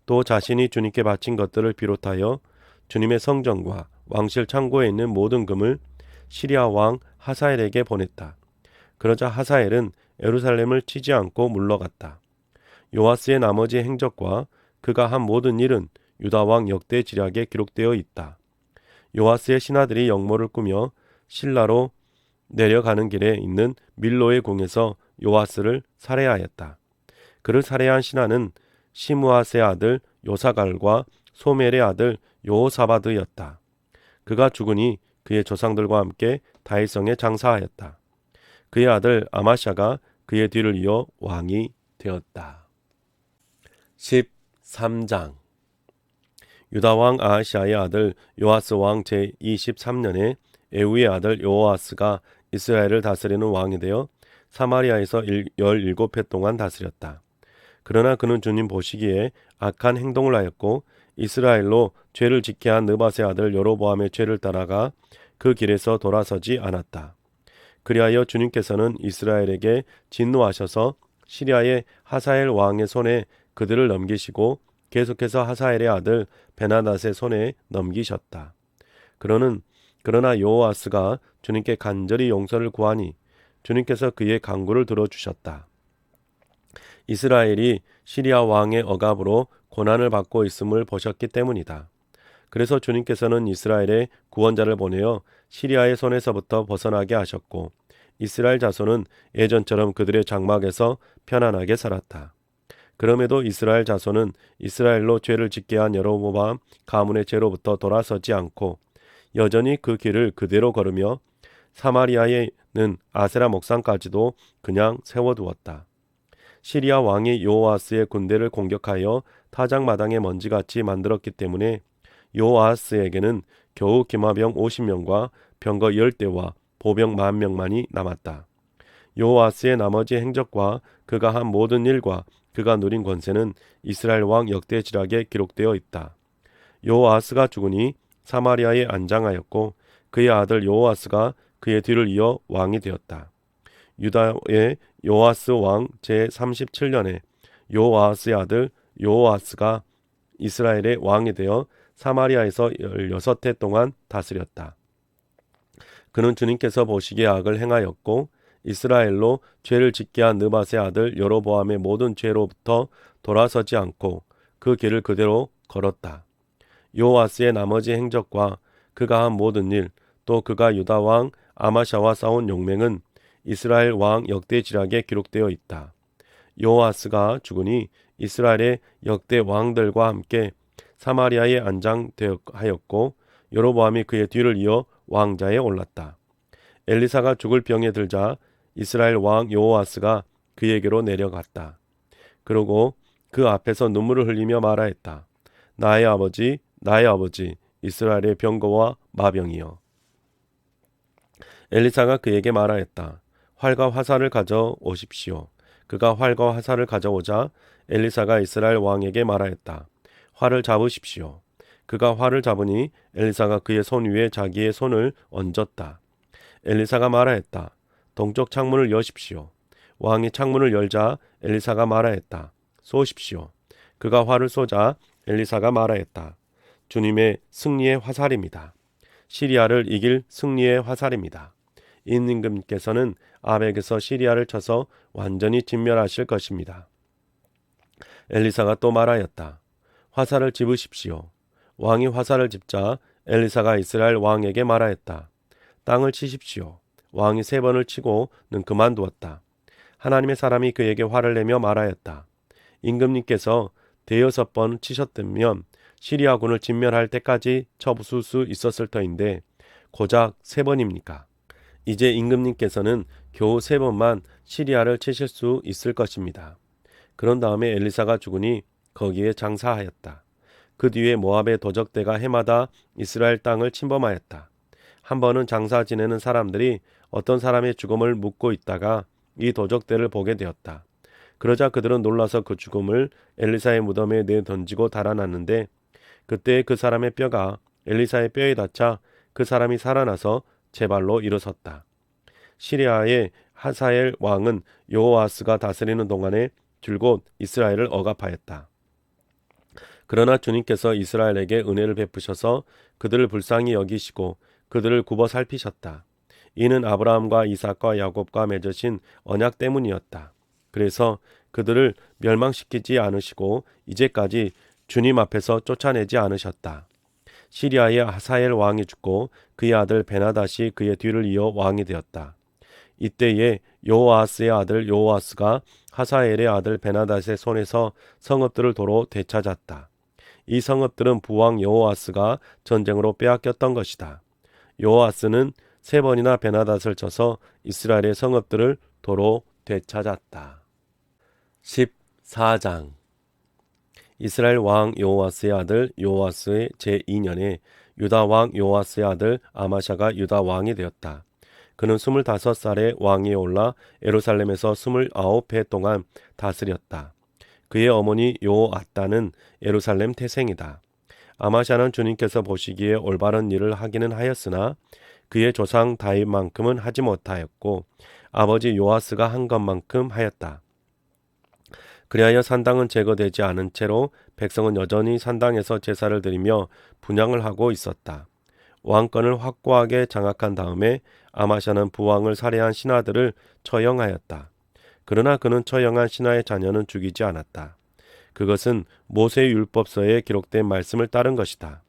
또 자신이 주님께 바친 것들을 비롯하여 주님의 성전과 왕실 창고에 있는 모든 금을 시리아 왕 하사엘에게 보냈다. 그러자 하사엘은 예루살렘을 치지 않고 물러갔다. 요아스의 나머지 행적과 그가 한 모든 일은 유다 왕 역대 지략에 기록되어 있다. 요아스의 신하들이 역모를 꾸며 실라로 내려가는 길에 있는 밀로의 궁에서 요아스를 살해하였다. 그를 살해한 신하는 시므아스의 아들 요사갈과 소멜의 아들 여호사밧이었다. 그가 죽으니 그의 조상들과 함께 다윗성에 장사하였다. 그의 아들 아마샤가 그의 뒤를 이어 왕이 되었다. 13장 유다 왕 아하시아의 아들 요아스 왕 제23년에 에우의 아들 요아스가 이스라엘을 다스리는 왕이 되어 사마리아에서 17해 동안 다스렸다. 그러나 그는 주님 보시기에 악한 행동을 하였고 이스라엘로 죄를 짓게 한 느밧의 아들 여로보암의 죄를 따라가 그 길에서 돌아서지 않았다. 그리하여 주님께서는 이스라엘에게 진노하셔서 시리아의 하사엘 왕의 손에 그들을 넘기시고 계속해서 하사엘의 아들 베나닷의 손에 넘기셨다. 그러나 여호아스가 주님께 간절히 용서를 구하니 주님께서 그의 간구를 들어주셨다. 이스라엘이 시리아 왕의 억압으로 고난을 받고 있음을 보셨기 때문이다. 그래서 주님께서는 이스라엘의 구원자를 보내어 시리아의 손에서부터 벗어나게 하셨고 이스라엘 자손은 예전처럼 그들의 장막에서 편안하게 살았다. 그럼에도 이스라엘 자손은 이스라엘로 죄를 짓게 한 여로보암 가문의 죄로부터 돌아서지 않고 여전히 그 길을 그대로 걸으며 사마리아에는 아세라 목상까지도 그냥 세워두었다. 시리아 왕이 요아스의 군대를 공격하여 타작마당에 먼지같이 만들었기 때문에 요아스에게는 겨우 기마병 50명과 병거 10대와 보병 10,000명만이 남았다. 요아스의 나머지 행적과 그가 한 모든 일과 그가 누린 권세는 이스라엘 왕 역대 지략에 기록되어 있다. 요아스가 죽으니 사마리아에 안장하였고 그의 아들 요아스가 그의 뒤를 이어 왕이 되었다. 유다의 요아스 왕 제37년에 요아스의 아들 요아스가 이스라엘의 왕이 되어 사마리아에서 16해 동안 다스렸다. 그는 주님께서 보시기에 악을 행하였고 이스라엘로 죄를 짓게 한 느밧의 아들 여로보암의 모든 죄로부터 돌아서지 않고 그 길을 그대로 걸었다. 요아스의 나머지 행적과 그가 한 모든 일, 또 그가 유다 왕 아마샤와 싸운 용맹은 이스라엘 왕 역대 지략에 기록되어 있다. 요아스가 죽으니 이스라엘의 역대 왕들과 함께 사마리아에 안장하였고 여로보암이 그의 뒤를 이어 왕자에 올랐다. 엘리사가 죽을 병에 들자 이스라엘 왕 여호아스가 그에게로 내려갔다. 그러고 그 앞에서 눈물을 흘리며 말하였다. 나의 아버지, 나의 아버지, 이스라엘의 병거와 마병이여. 엘리사가 그에게 말하였다. 활과 화살을 가져 오십시오. 그가 활과 화살을 가져오자 엘리사가 이스라엘 왕에게 말하였다. 활을 잡으십시오. 그가 활을 잡으니 엘리사가 그의 손 위에 자기의 손을 얹었다. 엘리사가 말하였다. 동쪽 창문을 여십시오. 왕이 창문을 열자 엘리사가 말하였다. 쏘십시오. 그가 활을 쏘자 엘리사가 말하였다. 주님의 승리의 화살입니다. 시리아를 이길 승리의 화살입니다. 임금님께서는 아벡에서 시리아를 쳐서 완전히 진멸하실 것입니다. 엘리사가 또 말하였다. 화살을 집으십시오. 왕이 화살을 집자 엘리사가 이스라엘 왕에게 말하였다. 땅을 치십시오. 왕이 3번을 치고는 그만두었다. 하나님의 사람이 그에게 화를 내며 말하였다. 임금님께서 5번 치셨다면 시리아군을 진멸할 때까지 쳐부술 수 있었을 터인데 고작 3번입니까? 이제 임금님께서는 겨우 3번만 시리아를 치실 수 있을 것입니다. 그런 다음에 엘리사가 죽으니 거기에 장사하였다. 그 뒤에 모압의 도적대가 해마다 이스라엘 땅을 침범하였다. 한 번은 장사 지내는 사람들이 어떤 사람의 죽음을 묻고 있다가 이 도적대를 보게 되었다. 그러자 그들은 놀라서 그 죽음을 엘리사의 무덤에 내던지고 달아났는데 그때 그 사람의 뼈가 엘리사의 뼈에 닿자 그 사람이 살아나서 제 발로 일어섰다. 시리아의 하사엘 왕은 여호아스가 다스리는 동안에 줄곧 이스라엘을 억압하였다. 그러나 주님께서 이스라엘에게 은혜를 베푸셔서 그들을 불쌍히 여기시고 그들을 굽어 살피셨다. 이는 아브라함과 이삭과 야곱과 맺으신 언약 때문이었다. 그래서 그들을 멸망시키지 않으시고 이제까지 주님 앞에서 쫓아내지 않으셨다. 시리아의 하사엘 왕이 죽고 그의 아들 베나닷이 그의 뒤를 이어 왕이 되었다. 이때에 여호아스의 아들 여호아스가 하사엘의 아들 베나닷의 손에서 성읍들을 도로 되찾았다. 이 성읍들은 부왕 여호아스가 전쟁으로 빼앗겼던 것이다. 여호아스는 3번이나 베나닷을 쳐서 이스라엘의 성읍들을 도로 되찾았다. 14장 이스라엘 왕 여호아스의 아들 여호아스의 제2년에 유다 왕 여호아스의 아들 아마샤가 유다 왕이 되었다. 그는 25살에 왕위에 올라 예루살렘에서 29해 동안 다스렸다. 그의 어머니 요아다는 예루살렘 태생이다. 아마샤는 주님께서 보시기에 올바른 일을 하기는 하였으나 그의 조상 다윗만큼은 하지 못하였고 아버지 요아스가 한 것만큼 하였다. 그리하여 산당은 제거되지 않은 채로 백성은 여전히 산당에서 제사를 드리며 분향을 하고 있었다. 왕권을 확고하게 장악한 다음에 아마샤는 부왕을 살해한 신하들을 처형하였다. 그러나 그는 처형한 신하의 자녀는 죽이지 않았다. 그것은 모세의 율법서에 기록된 말씀을 따른 것이다.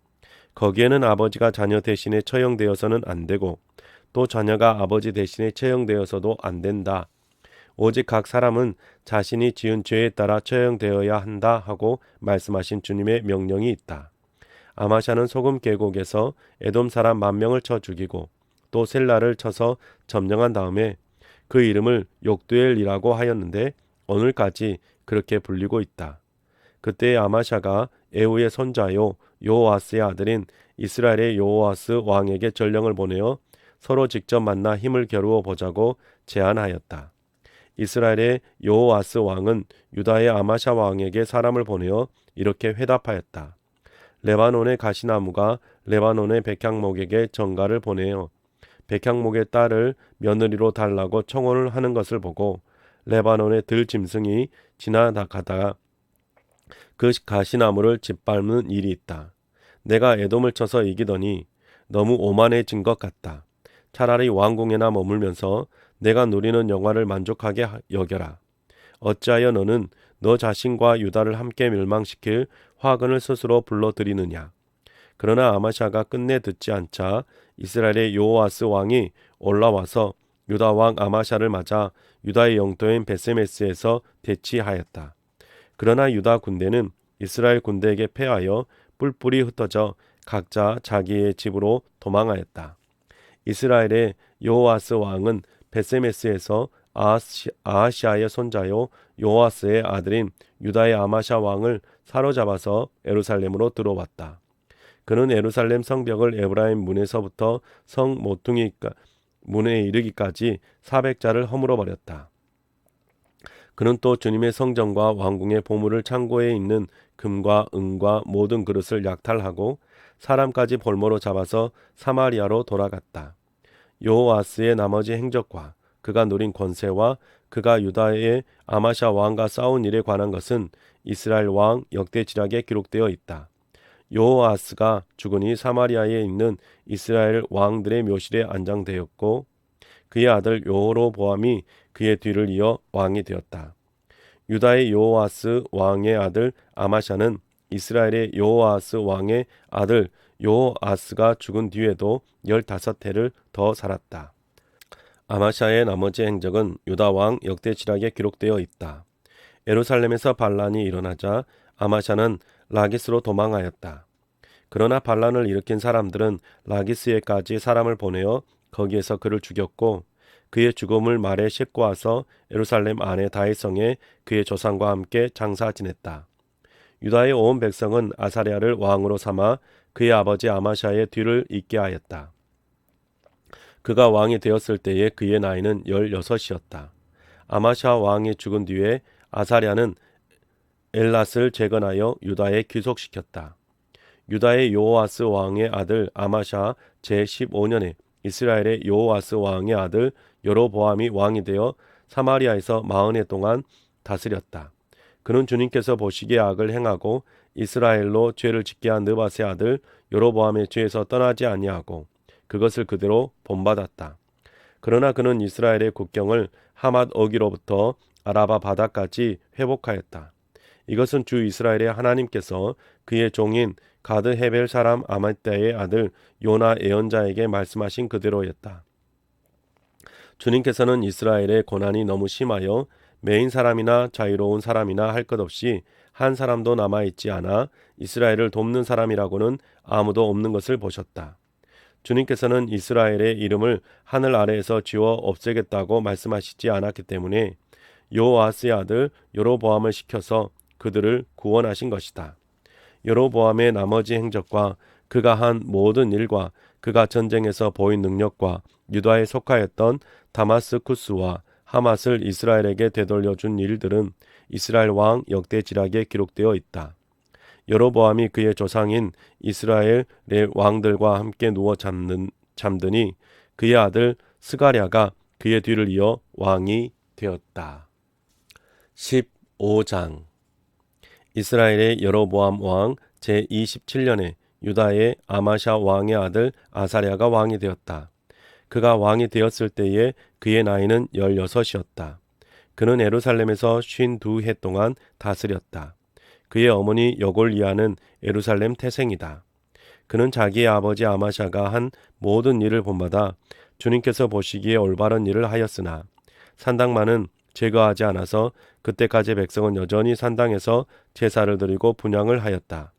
거기에는 아버지가 자녀 대신에 처형되어서는 안 되고 또 자녀가 아버지 대신에 처형되어서도 안 된다. 오직 각 사람은 자신이 지은 죄에 따라 처형되어야 한다 하고 말씀하신 주님의 명령이 있다. 아마샤는 소금 계곡에서 에돔 사람 10,000명을 쳐 죽이고 또 셀라를 쳐서 점령한 다음에 그 이름을 욕두엘이라고 하였는데 오늘까지 그렇게 불리고 있다. 그때 아마샤가 에후의 손자요 여호아스의 아들인 이스라엘의 여호아스 왕에게 전령을 보내어 서로 직접 만나 힘을 겨루어 보자고 제안하였다. 이스라엘의 여호아스 왕은 유다의 아마샤 왕에게 사람을 보내어 이렇게 회답하였다. 레바논의 가시나무가 레바논의 백향목에게 전가를 보내어 백향목의 딸을 며느리로 달라고 청혼을 하는 것을 보고 레바논의 들짐승이 지나가다가 그 가시나무를 짓밟는 일이 있다. 내가 에돔을 쳐서 이기더니 너무 오만해진 것 같다. 차라리 왕궁에나 머물면서 내가 누리는 영화를 만족하게 여겨라. 어찌하여 너는 너 자신과 유다를 함께 멸망시킬 화근을 스스로 불러들이느냐. 그러나 아마샤가 끝내 듣지 않자 이스라엘의 여호아스 왕이 올라와서 유다 왕 아마샤를 맞아 유다의 영토인 베세메스에서 대치하였다. 그러나 유다 군대는 이스라엘 군대에게 패하여 뿔뿔이 흩어져 각자 자기의 집으로 도망하였다. 이스라엘의 여호아스 왕은 베세메스에서 아하시아의 손자요 요아스의 아들인 유다의 아마샤 왕을 사로잡아서 예루살렘으로 들어왔다. 그는 예루살렘 성벽을 에브라임 문에서부터 성 모퉁이 문에 이르기까지 400자를 허물어 버렸다. 그는 또 주님의 성전과 왕궁의 보물을 창고에 있는 금과 은과 모든 그릇을 약탈하고 사람까지 볼모로 잡아서 사마리아로 돌아갔다. 여호아스의 나머지 행적과 그가 누린 권세와 그가 유다의 아마샤 왕과 싸운 일에 관한 것은 이스라엘 왕 역대지략에 기록되어 있다. 여호아스가 죽으니 사마리아에 있는 이스라엘 왕들의 묘실에 안장되었고 그의 아들 여로보암이 그의 뒤를 이어 왕이 되었다. 유다의 여호아스 왕의 아들 아마샤는 이스라엘의 여호아스 왕의 아들 여호아스가 죽은 뒤에도 15해를 더 살았다. 아마샤의 나머지 행적은 유다 왕 역대지략에 기록되어 있다. 예루살렘에서 반란이 일어나자 아마샤는 라기스로 도망하였다. 그러나 반란을 일으킨 사람들은 라기스에까지 사람을 보내어 거기에서 그를 죽였고 그의 죽음을 말에 싣고 와서 예루살렘 안의 다윗성에 그의 조상과 함께 장사 지냈다. 유다의 온 백성은 아사랴를 왕으로 삼아 그의 아버지 아마샤의 뒤를 잇게 하였다. 그가 왕이 되었을 때에 그의 나이는 16이었다. 아마샤 왕이 죽은 뒤에 아사랴는 엘랏을 재건하여 유다에 귀속시켰다. 유다의 요아스 왕의 아들 아마샤 제15년에 이스라엘의 요아스 왕의 아들 여로보암이 왕이 되어 사마리아에서 40해 동안 다스렸다. 그는 주님께서 보시기에 악을 행하고 이스라엘로 죄를 짓게 한 느밧의 아들 여로보암의 죄에서 떠나지 아니하고 그것을 그대로 본받았다. 그러나 그는 이스라엘의 국경을 하맛 어기로부터 아라바 바다까지 회복하였다. 이것은 주 이스라엘의 하나님께서 그의 종인 가드 헤벨 사람 아말떼의 아들 요나 예언자에게 말씀하신 그대로였다. 주님께서는 이스라엘의 고난이 너무 심하여 매인 사람이나 자유로운 사람이나 할 것 없이 한 사람도 남아있지 않아 이스라엘을 돕는 사람이라고는 아무도 없는 것을 보셨다. 주님께서는 이스라엘의 이름을 하늘 아래에서 지워 없애겠다고 말씀하시지 않았기 때문에 요아스의 아들 여로보암을 시켜서 그들을 구원하신 것이다. 여로보암의 나머지 행적과 그가 한 모든 일과 그가 전쟁에서 보인 능력과 유다에 속하였던 다마스쿠스와 하맛을 이스라엘에게 되돌려준 일들은 이스라엘 왕 역대지략에 기록되어 있다. 여로보암이 그의 조상인 이스라엘의 왕들과 함께 누워 잠드니 그의 아들 스가랴가 그의 뒤를 이어 왕이 되었다. 15장 이스라엘의 여로보암 왕 제27년에 유다의 아마샤 왕의 아들 아사랴가 왕이 되었다. 그가 왕이 되었을 때에 그의 나이는 16이었다. 그는 예루살렘에서 52해 동안 다스렸다. 그의 어머니 여골리아는 예루살렘 태생이다. 그는 자기의 아버지 아마샤가 한 모든 일을 본받아 주님께서 보시기에 올바른 일을 하였으나 산당만은 제거하지 않아서 그때까지 백성은 여전히 산당에서 제사를 드리고 분향을 하였다.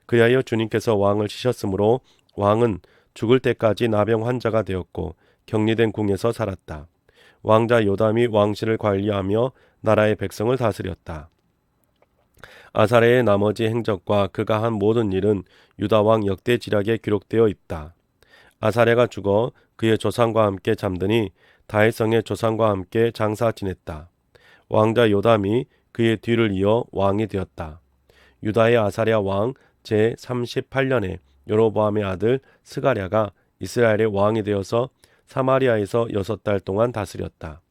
그리하여 주님께서 왕을 치셨으므로 왕은 죽을 때까지 나병 환자가 되었고 격리된 궁에서 살았다. 왕자 요담이 왕실을 관리하며 나라의 백성을 다스렸다. 아사랴의 나머지 행적과 그가 한 모든 일은 유다 왕 역대지략에 기록되어 있다. 아사랴가 죽어 그의 조상과 함께 잠드니 다윗성의 조상과 함께 장사 지냈다. 왕자 요담이 그의 뒤를 이어 왕이 되었다. 유다의 아사랴 왕 제38년에 여로보암의 아들 스가랴가 이스라엘의 왕이 되어서 사마리아에서 6달 동안 다스렸다.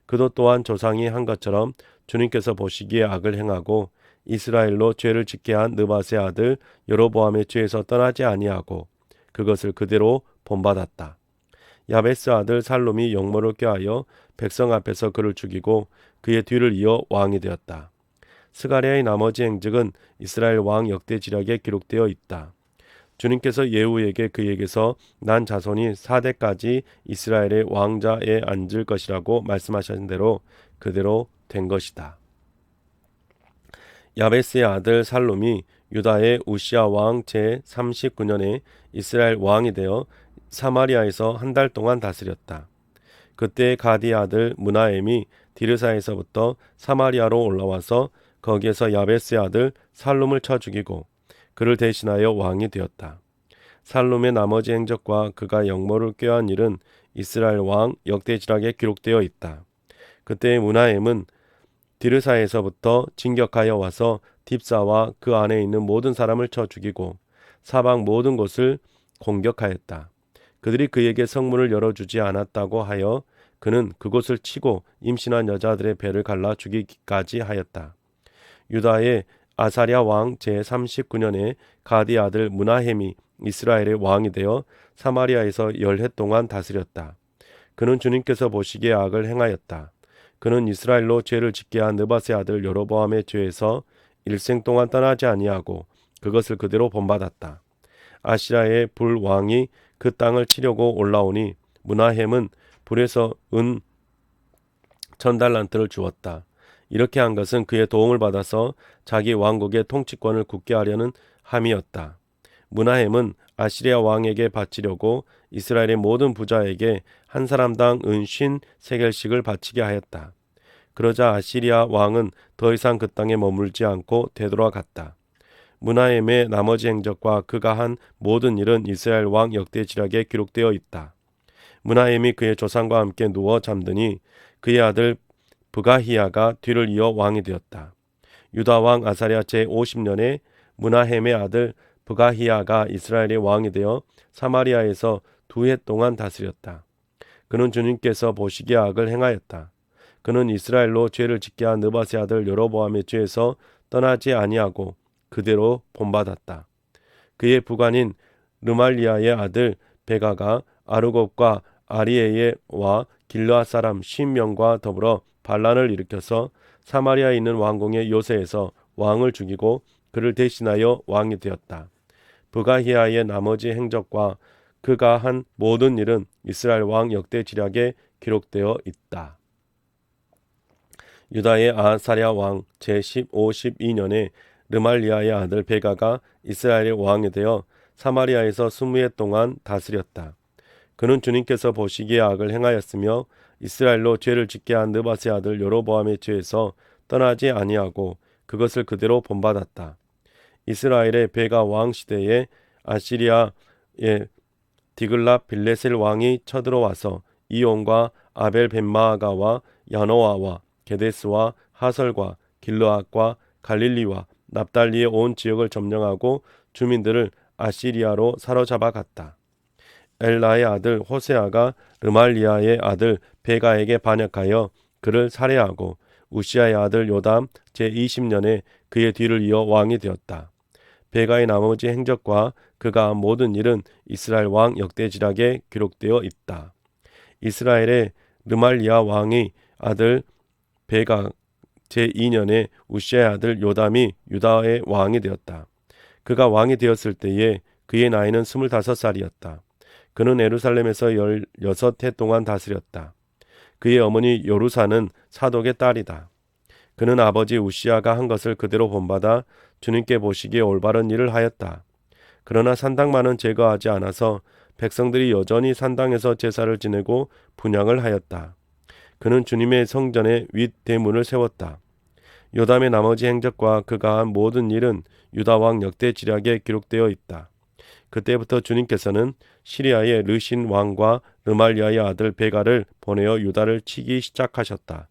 그도 또한 조상이 한 것처럼 주님께서 보시기에 악을 행하고 이스라엘로 죄를 짓게 한 느밧의 아들 여로보암의 죄에서 떠나지 아니하고 그것을 그대로 본받았다. 야베스 아들 살룸이 영모를 꾀하여 백성 앞에서 그를 죽이고 그의 뒤를 이어 왕이 되었다. 스가랴의 나머지 행적은 이스라엘 왕 역대지략에 기록되어 있다. 주님께서 예후에게 그에게서 난 자손이 4대까지 이스라엘의 왕자에 앉을 것이라고 말씀하신 대로 그대로 된 것이다. 야베스의 아들 살룸이 유다의 우시아 왕 제39년에 이스라엘 왕이 되어 사마리아에서 한 달 동안 다스렸다. 그때 가디의 아들 무나엠이 디르사에서부터 사마리아로 올라와서 거기에서 야베스의 아들 살룸을 쳐 죽이고 그를 대신하여 왕이 되었다. 살룸의 나머지 행적과 그가 영모를 꾀한 일은 이스라엘 왕 역대지략에 기록되어 있다. 그때 무나엠은 디르사에서부터 진격하여 와서 딥사와 그 안에 있는 모든 사람을 쳐 죽이고 사방 모든 곳을 공격하였다. 그들이 그에게 성문을 열어주지 않았다고 하여 그는 그곳을 치고 임신한 여자들의 배를 갈라 죽이기까지 하였다. 유다의 아사랴 왕 제39년에 가디 아들 무나헴이 이스라엘의 왕이 되어 사마리아에서 10해 동안 다스렸다. 그는 주님께서 보시기에 악을 행하였다. 그는 이스라엘로 죄를 짓게 한 느밧의 아들 여로보암의 죄에서 일생 동안 떠나지 아니하고 그것을 그대로 본받았다. 아시라의 불 왕이 그 땅을 치려고 올라오니 무나헴은 불에서 은 1000달란트를 주었다. 이렇게 한 것은 그의 도움을 받아서 자기 왕국의 통치권을 굳게 하려는 함이었다. 무나헴은 아시리아 왕에게 바치려고 이스라엘의 모든 부자에게 한 사람당 은 50세겔씩을 바치게 하였다. 그러자 아시리아 왕은 더 이상 그 땅에 머물지 않고 되돌아갔다. 무나헴의 나머지 행적과 그가 한 모든 일은 이스라엘 왕 역대지략에 기록되어 있다. 무나헴이 그의 조상과 함께 누워 잠드니 그의 아들 브가히야가 뒤를 이어 왕이 되었다. 유다 왕 아사랴 제50년에 므나헴의 아들 브가히야가 이스라엘의 왕이 되어 사마리아에서 2해 동안 다스렸다. 그는 주님께서 보시기에 악을 행하였다. 그는 이스라엘로 죄를 짓게 한 느밧의 아들 여로보암의 죄에서 떠나지 아니하고 그대로 본받았다. 그의 부관인 르말리아의 아들 베가가 아르곱과 아리에와 길르앗 사람 50명과 더불어 반란을 일으켜서 사마리아에 있는 왕궁의 요새에서 왕을 죽이고 그를 대신하여 왕이 되었다. 브가히야의 나머지 행적과 그가 한 모든 일은 이스라엘 왕 역대 지략에 기록되어 있다. 유다의 아하사랴 왕 제15, 12년에 르말리아의 아들 베가가 이스라엘의 왕이 되어 사마리아에서 20해 동안 다스렸다. 그는 주님께서 보시기에 악을 행하였으며 이스라엘로 죄를 짓게 한 느밧의 아들 여로보암의 죄에서 떠나지 아니하고 그것을 그대로 본받았다. 이스라엘의 베가 왕 시대에 아시리아의 디글랏 빌레셀 왕이 쳐들어와서 이온과 아벨 벳마아가와 야노아와 게데스와 하설과 길르앗과 갈릴리와 납달리의 온 지역을 점령하고 주민들을 아시리아로 사로잡아 갔다. 엘라의 아들 호세아가 르말리아의 아들 베가에게 반역하여 그를 살해하고 우시아의 아들 요담 제20년에 그의 뒤를 이어 왕이 되었다. 베가의 나머지 행적과 그가 한 모든 일은 이스라엘 왕 역대지략에 기록되어 있다. 이스라엘의 르말리아 왕의 아들 베가 제2년에 우시아의 아들 요담이 유다의 왕이 되었다. 그가 왕이 되었을 때에 그의 나이는 25살이었다. 그는 예루살렘에서 16해 동안 다스렸다. 그의 어머니 요루사는 사독의 딸이다. 그는 아버지 우시아가 한 것을 그대로 본받아 주님께 보시기에 올바른 일을 하였다. 그러나 산당만은 제거하지 않아서 백성들이 여전히 산당에서 제사를 지내고 분향을 하였다. 그는 주님의 성전에 윗 대문을 세웠다. 요담의 나머지 행적과 그가 한 모든 일은 유다 왕 역대 지략에 기록되어 있다. 그때부터 주님께서는 시리아의 르신 왕과 르말리아의 아들 베가를 보내어 유다를 치기 시작하셨다.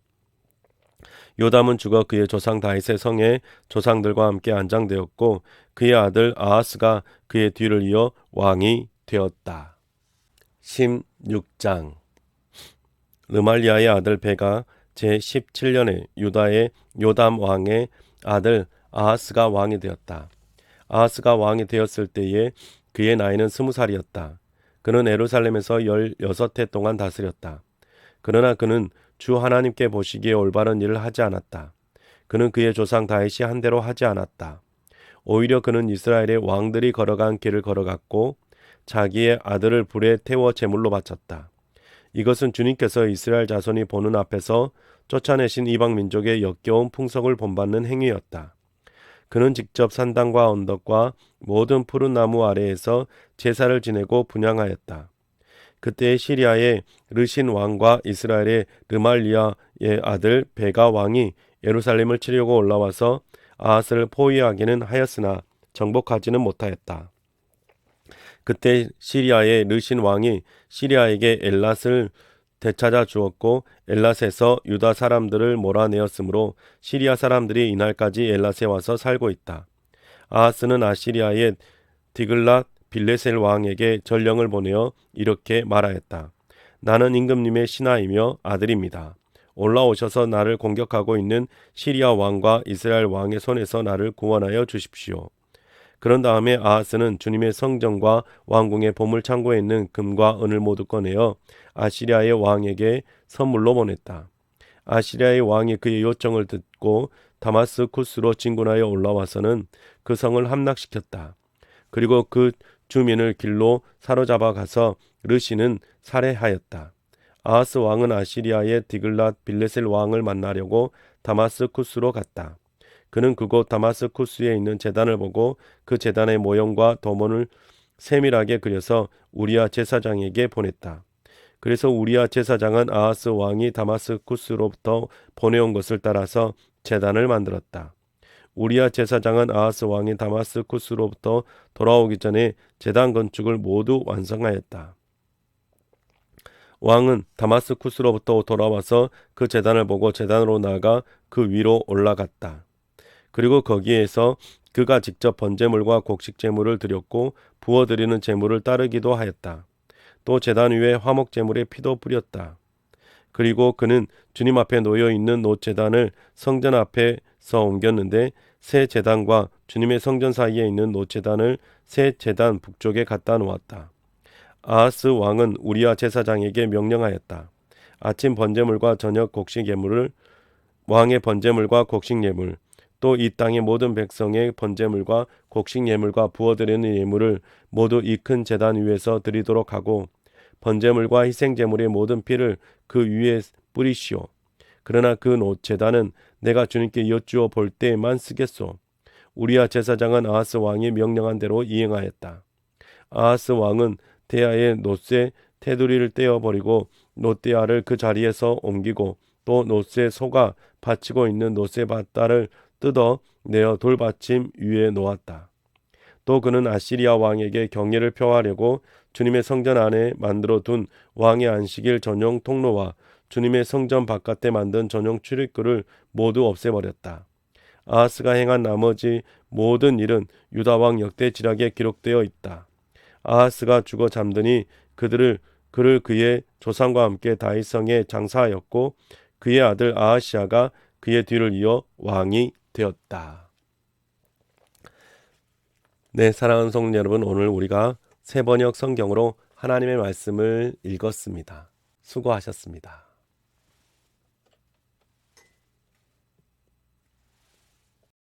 요담은 죽어 그의 조상 다윗의 성에 조상들과 함께 안장되었고 그의 아들 아하스가 그의 뒤를 이어 왕이 되었다. 16장 르말리아의 아들 베가 제17년에 유다의 요담 왕의 아들 아하스가 왕이 되었다. 아하스가 왕이 되었을 때에 그의 나이는 20살이었다. 그는 예루살렘에서 16해 동안 다스렸다. 그러나 그는 주 하나님께 보시기에 올바른 일을 하지 않았다. 그는 그의 조상 다윗이 한 대로 하지 않았다. 오히려 그는 이스라엘의 왕들이 걸어간 길을 걸어갔고 자기의 아들을 불에 태워 제물로 바쳤다. 이것은 주님께서 이스라엘 자손이 보는 앞에서 쫓아내신 이방 민족의 역겨운 풍속을 본받는 행위였다. 그는 직접 산당과 언덕과 모든 푸른 나무 아래에서 제사를 지내고 분향하였다. 그때 시리아의 르신 왕과 이스라엘의 르말리아의 아들 베가 왕이 예루살렘을 치려고 올라와서 아하스를 포위하기는 하였으나 정복하지는 못하였다. 그때 시리아의 르신 왕이 시리아에게 엘랏을 되찾아 주었고 엘랏에서 유다 사람들을 몰아내었으므로 시리아 사람들이 이날까지 엘랏에 와서 살고 있다. 아하스는 아시리아의 디글랏 빌레셀 왕에게 전령을 보내어 이렇게 말하였다. 나는 임금님의 신하이며 아들입니다. 올라오셔서 나를 공격하고 있는 시리아 왕과 이스라엘 왕의 손에서 나를 구원하여 주십시오. 그런 다음에 아하스는 주님의 성전과 왕궁의 보물 창고에 있는 금과 은을 모두 꺼내어 아시리아의 왕에게 선물로 보냈다. 아시리아의 왕이 그의 요청을 듣고 다마스쿠스로 진군하여 올라와서는 그 성을 함락시켰다. 그리고 그 주민을 길로 사로잡아 가서 르신은 살해하였다. 아하스 왕은 아시리아의 디글랏 빌레셀 왕을 만나려고 다마스쿠스로 갔다. 그는 그곳 다마스쿠스에 있는 제단을 보고 그 제단의 모형과 도문을 세밀하게 그려서 우리야 제사장에게 보냈다. 그래서 우리야 제사장은 아하스 왕이 다마스쿠스로부터 보내온 것을 따라서 제단을 만들었다. 우리야 제사장은 아하스 왕이 다마스쿠스로부터 돌아오기 전에 제단 건축을 모두 완성하였다. 왕은 다마스쿠스로부터 돌아와서 그 제단을 보고 제단으로 나아가 그 위로 올라갔다. 그리고 거기에서 그가 직접 번제물과 곡식 제물을 드렸고 부어드리는 제물을 따르기도 하였다. 또 제단 위에 화목 제물의 피도 뿌렸다. 그리고 그는 주님 앞에 놓여 있는 놋 제단을 성전 앞에서 옮겼는데 새 제단과 주님의 성전 사이에 있는 놋 제단을 새 제단 북쪽에 갖다 놓았다. 아하스 왕은 우리야 제사장에게 명령하였다. 아침 번제물과 저녁 곡식 예물을 왕의 번제물과 곡식 예물 또 이 땅의 모든 백성의 번제물과 곡식 예물과 부어드리는 예물을 모두 이 큰 제단 위에서 드리도록 하고 번제물과 희생 제물의 모든 피를 그 위에 뿌리시오. 그러나 그 놋 제단은 내가 주님께 여쭈어 볼 때에만 쓰겠소. 우리야 제사장은 아하스 왕이 명령한 대로 이행하였다. 아하스 왕은 대야의 놋새 테두리를 떼어버리고 놋대야를 그 자리에서 옮기고 또 놋새 소가 받치고 있는 놋새 밧달을 뜯어 내어 돌받침 위에 놓았다. 또 그는 아시리아 왕에게 경례를 표하려고 주님의 성전 안에 만들어 둔 왕의 안식일 전용 통로와 주님의 성전 바깥에 만든 전용 출입구를 모두 없애버렸다. 아하스가 행한 나머지 모든 일은 유다 왕 역대 지략에 기록되어 있다. 아하스가 죽어 잠드니 그를 그의 조상과 함께 다윗성에 장사하였고 그의 아들 아하시아가 그의 뒤를 이어 왕이 되었다. 네, 사랑하는 성도 여러분, 오늘 우리가 새 번역 성경으로 하나님의 말씀을 읽었습니다. 수고하셨습니다.